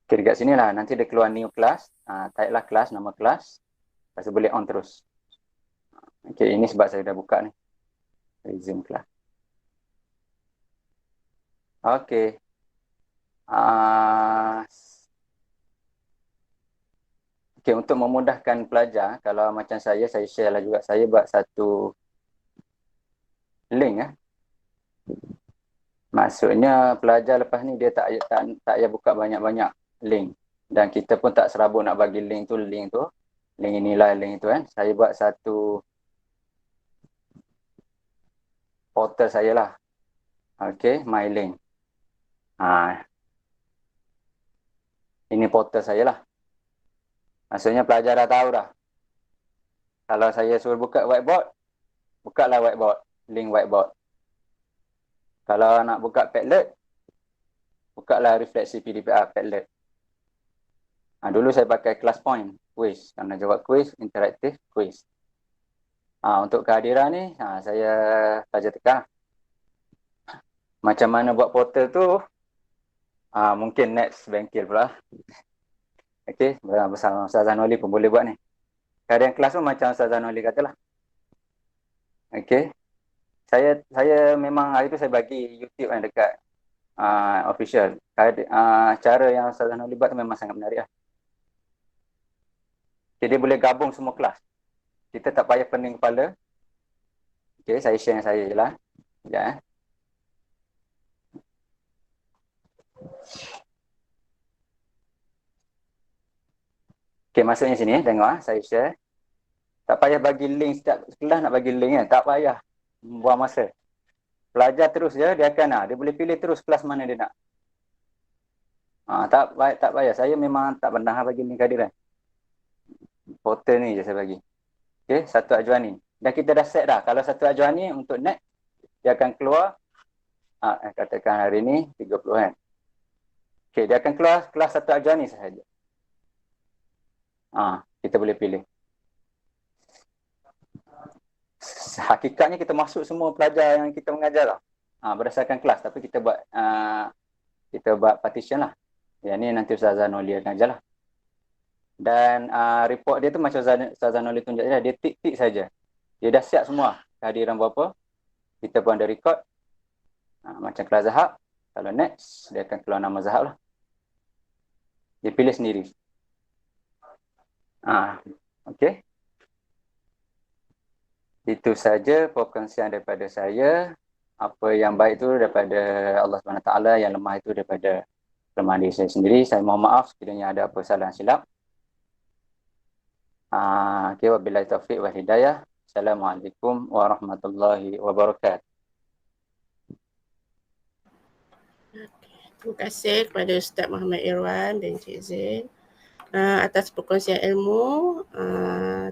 Okay, dekat sini lah. Nanti dia keluar new class. Type lah class, nama class. Lepas tu boleh on terus. Okay, ini sebab saya dah buka ni. Resume class. Okay. Okay, untuk memudahkan pelajar, kalau macam saya share lah juga. Saya buat satu link Maksudnya pelajar lepas ni dia tak payah buka banyak-banyak link. Dan kita pun tak serabut nak bagi link tu. Link inilah link tu Saya buat satu portal saya lah. Okay, my link. Ini portal saya lah. Maksudnya pelajar dah tahu dah. Kalau saya suruh buka whiteboard, bukalah whiteboard. Link whiteboard. Kalau nak buka Padlet, bukalah refleksi PDPR Padlet. Dulu saya pakai ClassPoint quiz. Karena jawab quiz, interaktif quiz. Untuk kehadiran ni, saya saja tekan. Macam mana buat portal tu, mungkin next bengkel pula. Okey, bersama Ustaz Zanoli pun boleh buat ni. Kehadiran kelas pun macam Ustaz Zanoli katalah. Okey. Saya memang hari tu saya bagi YouTube dekat official. Cara yang Ustaz Zanoli buat tu memang sangat menarik lah. Jadi dia boleh gabung semua kelas. Kita tak payah pening kepala. Okey, saya share dengan saya je lah. Sekejap Okey, masuknya sini tengok saya share. Tak payah bagi link setiap kelas nak bagi link tak payah. Buang masa. Pelajar terus je dia akan dia boleh pilih terus kelas mana dia nak. Tak payah. Saya memang tak pernah bagi link kehadiran. Portal ni je saya bagi. Okey, satu ajuan ni. Dan kita dah set dah. Kalau satu ajuan ni untuk next dia akan keluar katakan hari ni 30 Okey, dia akan keluar kelas satu ajuan ni sahaja. Kita boleh pilih. Hakikatnya kita masuk semua pelajar yang kita mengajar lah. Berdasarkan kelas. Tapi kita buat partition lah. Yang ni nanti Ustaz Zanoli akan ajar lah. Dan report dia tu macam Ustaz Zanoli tunjuk je, dia tik-tik saja. Dia dah siap semua kehadiran berapa. Kita pun ada record. Macam kelas Zahab. Kalau next, dia akan keluar nama Zahab lah. Dia pilih sendiri. Okey. Itu saja perkongsian daripada saya. Apa yang baik itu daripada Allah SWT, yang lemah itu daripada kelemahan diri saya sendiri. Saya mohon maaf sekiranya ada apa salah silap. Okey, wabillahi taufiq wal hidayah. Assalamualaikum warahmatullahi wabarakatuh. Terima kasih kepada Ustaz Muhammad Irwan dan Cik Zain atas perkongsian ilmu. 3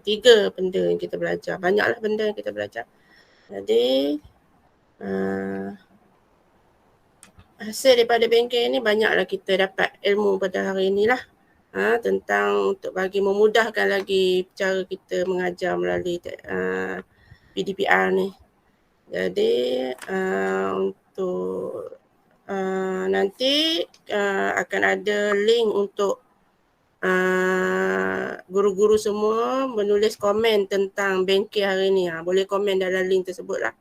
benda yang kita belajar. Banyaklah benda yang kita belajar. Jadi hasil daripada bengkel ni banyaklah kita dapat ilmu pada hari ni lah. Tentang untuk bagi memudahkan lagi cara kita mengajar melalui PDPR ni. Jadi untuk nanti akan ada link untuk guru-guru semua menulis komen tentang bengkel hari ni. Boleh komen dalam link tersebut lah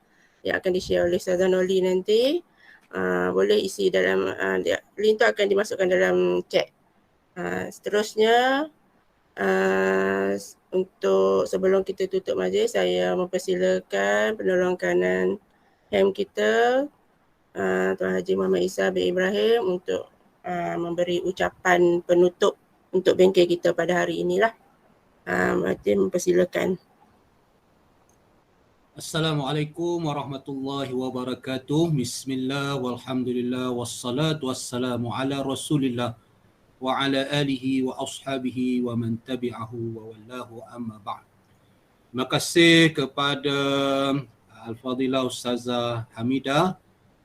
yang akan di-share oleh Ustazah Noli nanti. Boleh isi dalam link tu akan dimasukkan dalam chat. Seterusnya untuk sebelum kita tutup majlis, saya mempersilakan penolong kanan HEM kita Tuan Haji Muhammad Isa bin Ibrahim untuk memberi ucapan penutup untuk bengkel kita pada hari inilah. Martin mempersilakan. Assalamualaikum warahmatullahi wabarakatuh. Bismillah walhamdulillah wassalatu wassalamu ala Rasulillah wa ala alihi wa ashabihi wa man tabi'ahu wa wallahu amma ba'd. Terima kasih kepada Al-Fadilah Ustazah Hamidah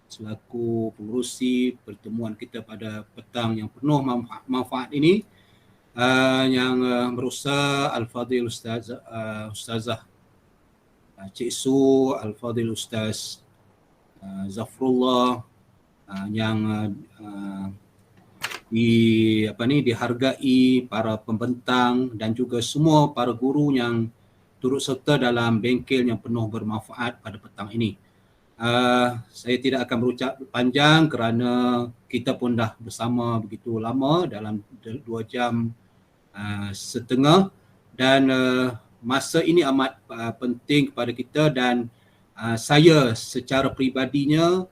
selaku pengerusi pertemuan kita pada petang yang penuh manfaat ini, yang berusaha Al-Fadil Ustazah Cik Su, Al-Fadil Ustaz Zafrullah, yang dihargai para pembentang dan juga semua para guru yang turut serta dalam bengkel yang penuh bermanfaat pada petang ini. Saya tidak akan berucap panjang kerana kita pun dah bersama begitu lama dalam 2 jam setengah, dan masa ini amat penting kepada kita, dan saya secara peribadinya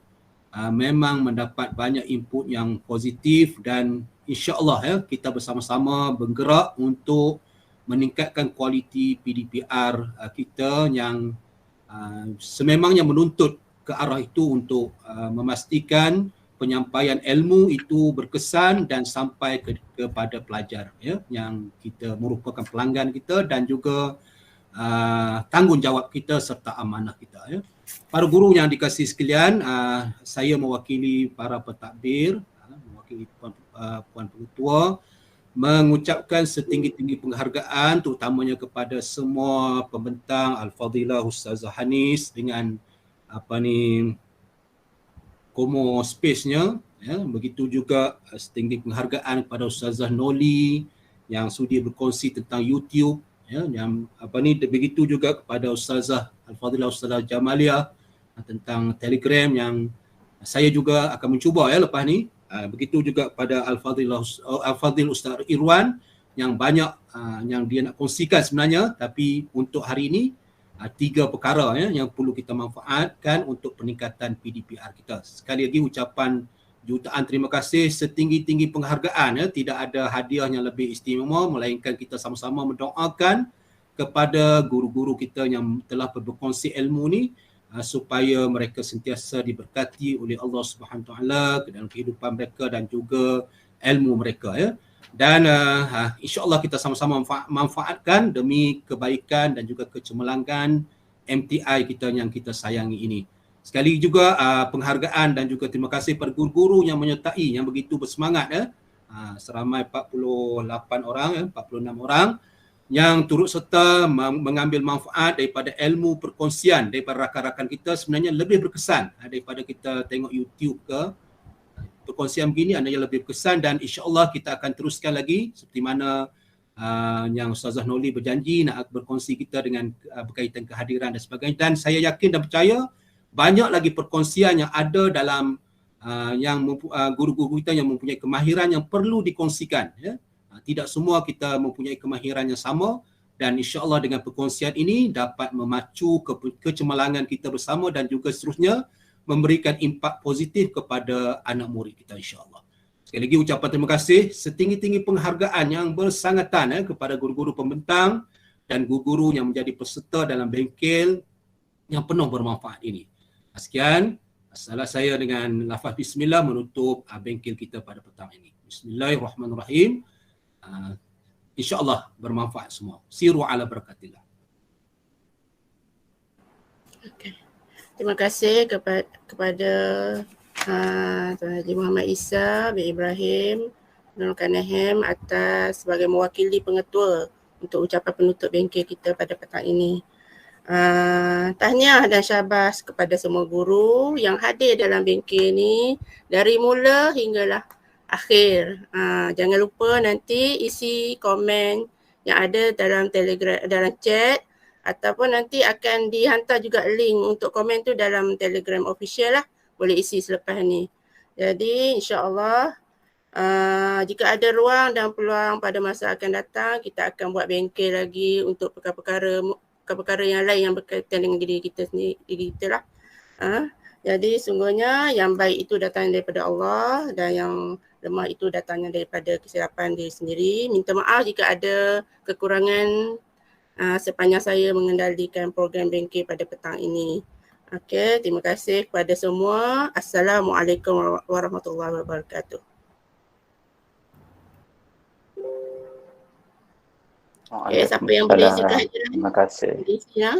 memang mendapat banyak input yang positif, dan insya-Allah kita bersama-sama bergerak untuk meningkatkan kualiti PDPR kita yang sememangnya menuntut ke arah itu untuk memastikan penyampaian ilmu itu berkesan dan sampai kepada pelajar yang kita merupakan pelanggan kita, dan juga tanggungjawab kita serta amanah kita. Para guru yang dikasihi sekalian, saya mewakili para pentadbir, mewakili puan pengetua, mengucapkan setinggi-tinggi penghargaan terutamanya kepada semua pembentang Al-Fadilah Ustazah Hanis dengan Komo space-nya, begitu juga setinggi penghargaan kepada Ustazah Noli yang sudi berkongsi tentang YouTube, yang begitu juga kepada Ustazah Al-Fadilah Ustazah Jamalia tentang Telegram yang saya juga akan mencuba lepas ni. Begitu juga kepada Al-Fadil Ustaz Irwan yang banyak yang dia nak kongsikan sebenarnya, tapi untuk hari ini 3 perkara yang perlu kita manfaatkan untuk peningkatan PDPR kita. Sekali lagi ucapan jutaan terima kasih, setinggi-tinggi penghargaan. Tidak ada hadiah yang lebih istimewa melainkan kita sama-sama mendoakan kepada guru-guru kita yang telah berkongsi ilmu ni, supaya mereka sentiasa diberkati oleh Allah Subhanahu Taala dalam kehidupan mereka dan juga ilmu mereka. Dan insya-Allah kita sama-sama manfaatkan demi kebaikan dan juga kecemerlangan MTI kita yang kita sayangi ini. Sekali juga penghargaan dan juga terima kasih kepada guru-guru yang menyertai yang begitu bersemangat, seramai 48 orang, 46 orang yang turut serta mengambil manfaat daripada ilmu perkongsian daripada rakan-rakan kita. Sebenarnya lebih berkesan daripada kita tengok YouTube ke. Perkongsian begini adanya lebih berkesan, dan insya-Allah kita akan teruskan lagi seperti mana yang Ustazah Noli berjanji nak berkongsi kita dengan berkaitan kehadiran dan sebagainya. Dan saya yakin dan percaya banyak lagi perkongsian yang ada dalam guru-guru kita yang mempunyai kemahiran yang perlu dikongsikan. Tidak semua kita mempunyai kemahiran yang sama, dan insya-Allah dengan perkongsian ini dapat memacu kecemerlangan kita bersama dan juga seterusnya memberikan impak positif kepada anak murid kita insya-Allah. Sekali lagi ucapan terima kasih, setinggi-tinggi penghargaan yang bersangatan kepada guru-guru pembentang dan guru-guru yang menjadi peserta dalam bengkel yang penuh bermanfaat ini. Sekian, salah saya dengan lafaz bismillah menutup bengkel kita pada petang ini. Bismillahirrahmanirrahim. InsyaAllah bermanfaat semua. Siru ala barakatillah. Okay. Terima kasih kepada Tuan Haji Muhammad Isa bin Ibrahim Penolong Kanan HEM atas sebagai mewakili pengetua untuk ucapan penutup bengkel kita pada petang ini. Tahniah dan syabas kepada semua guru yang hadir dalam bengkel ini dari mula hinggalah akhir. Jangan lupa nanti isi komen yang ada dalam Telegram, dalam chat, ataupun nanti akan dihantar juga link untuk komen tu dalam Telegram official lah. Boleh isi selepas ni. Jadi insya-Allah jika ada ruang dan peluang pada masa akan datang, kita akan buat bengkel lagi untuk perkara-perkara yang lain yang berkaitan dengan diri kita sendiri, diri kita lah. Jadi sungguhnya yang baik itu datang daripada Allah dan yang lemah itu datangnya daripada kesilapan diri sendiri. Minta maaf jika ada kekurangan sepanjang saya mengendalikan program bengkel pada petang ini. Okey, terima kasih kepada semua. Assalamualaikum warahmatullahi wabarakatuh. Siapa yang boleh isi pelajaran? Terima kasih. Boleh isi, ya?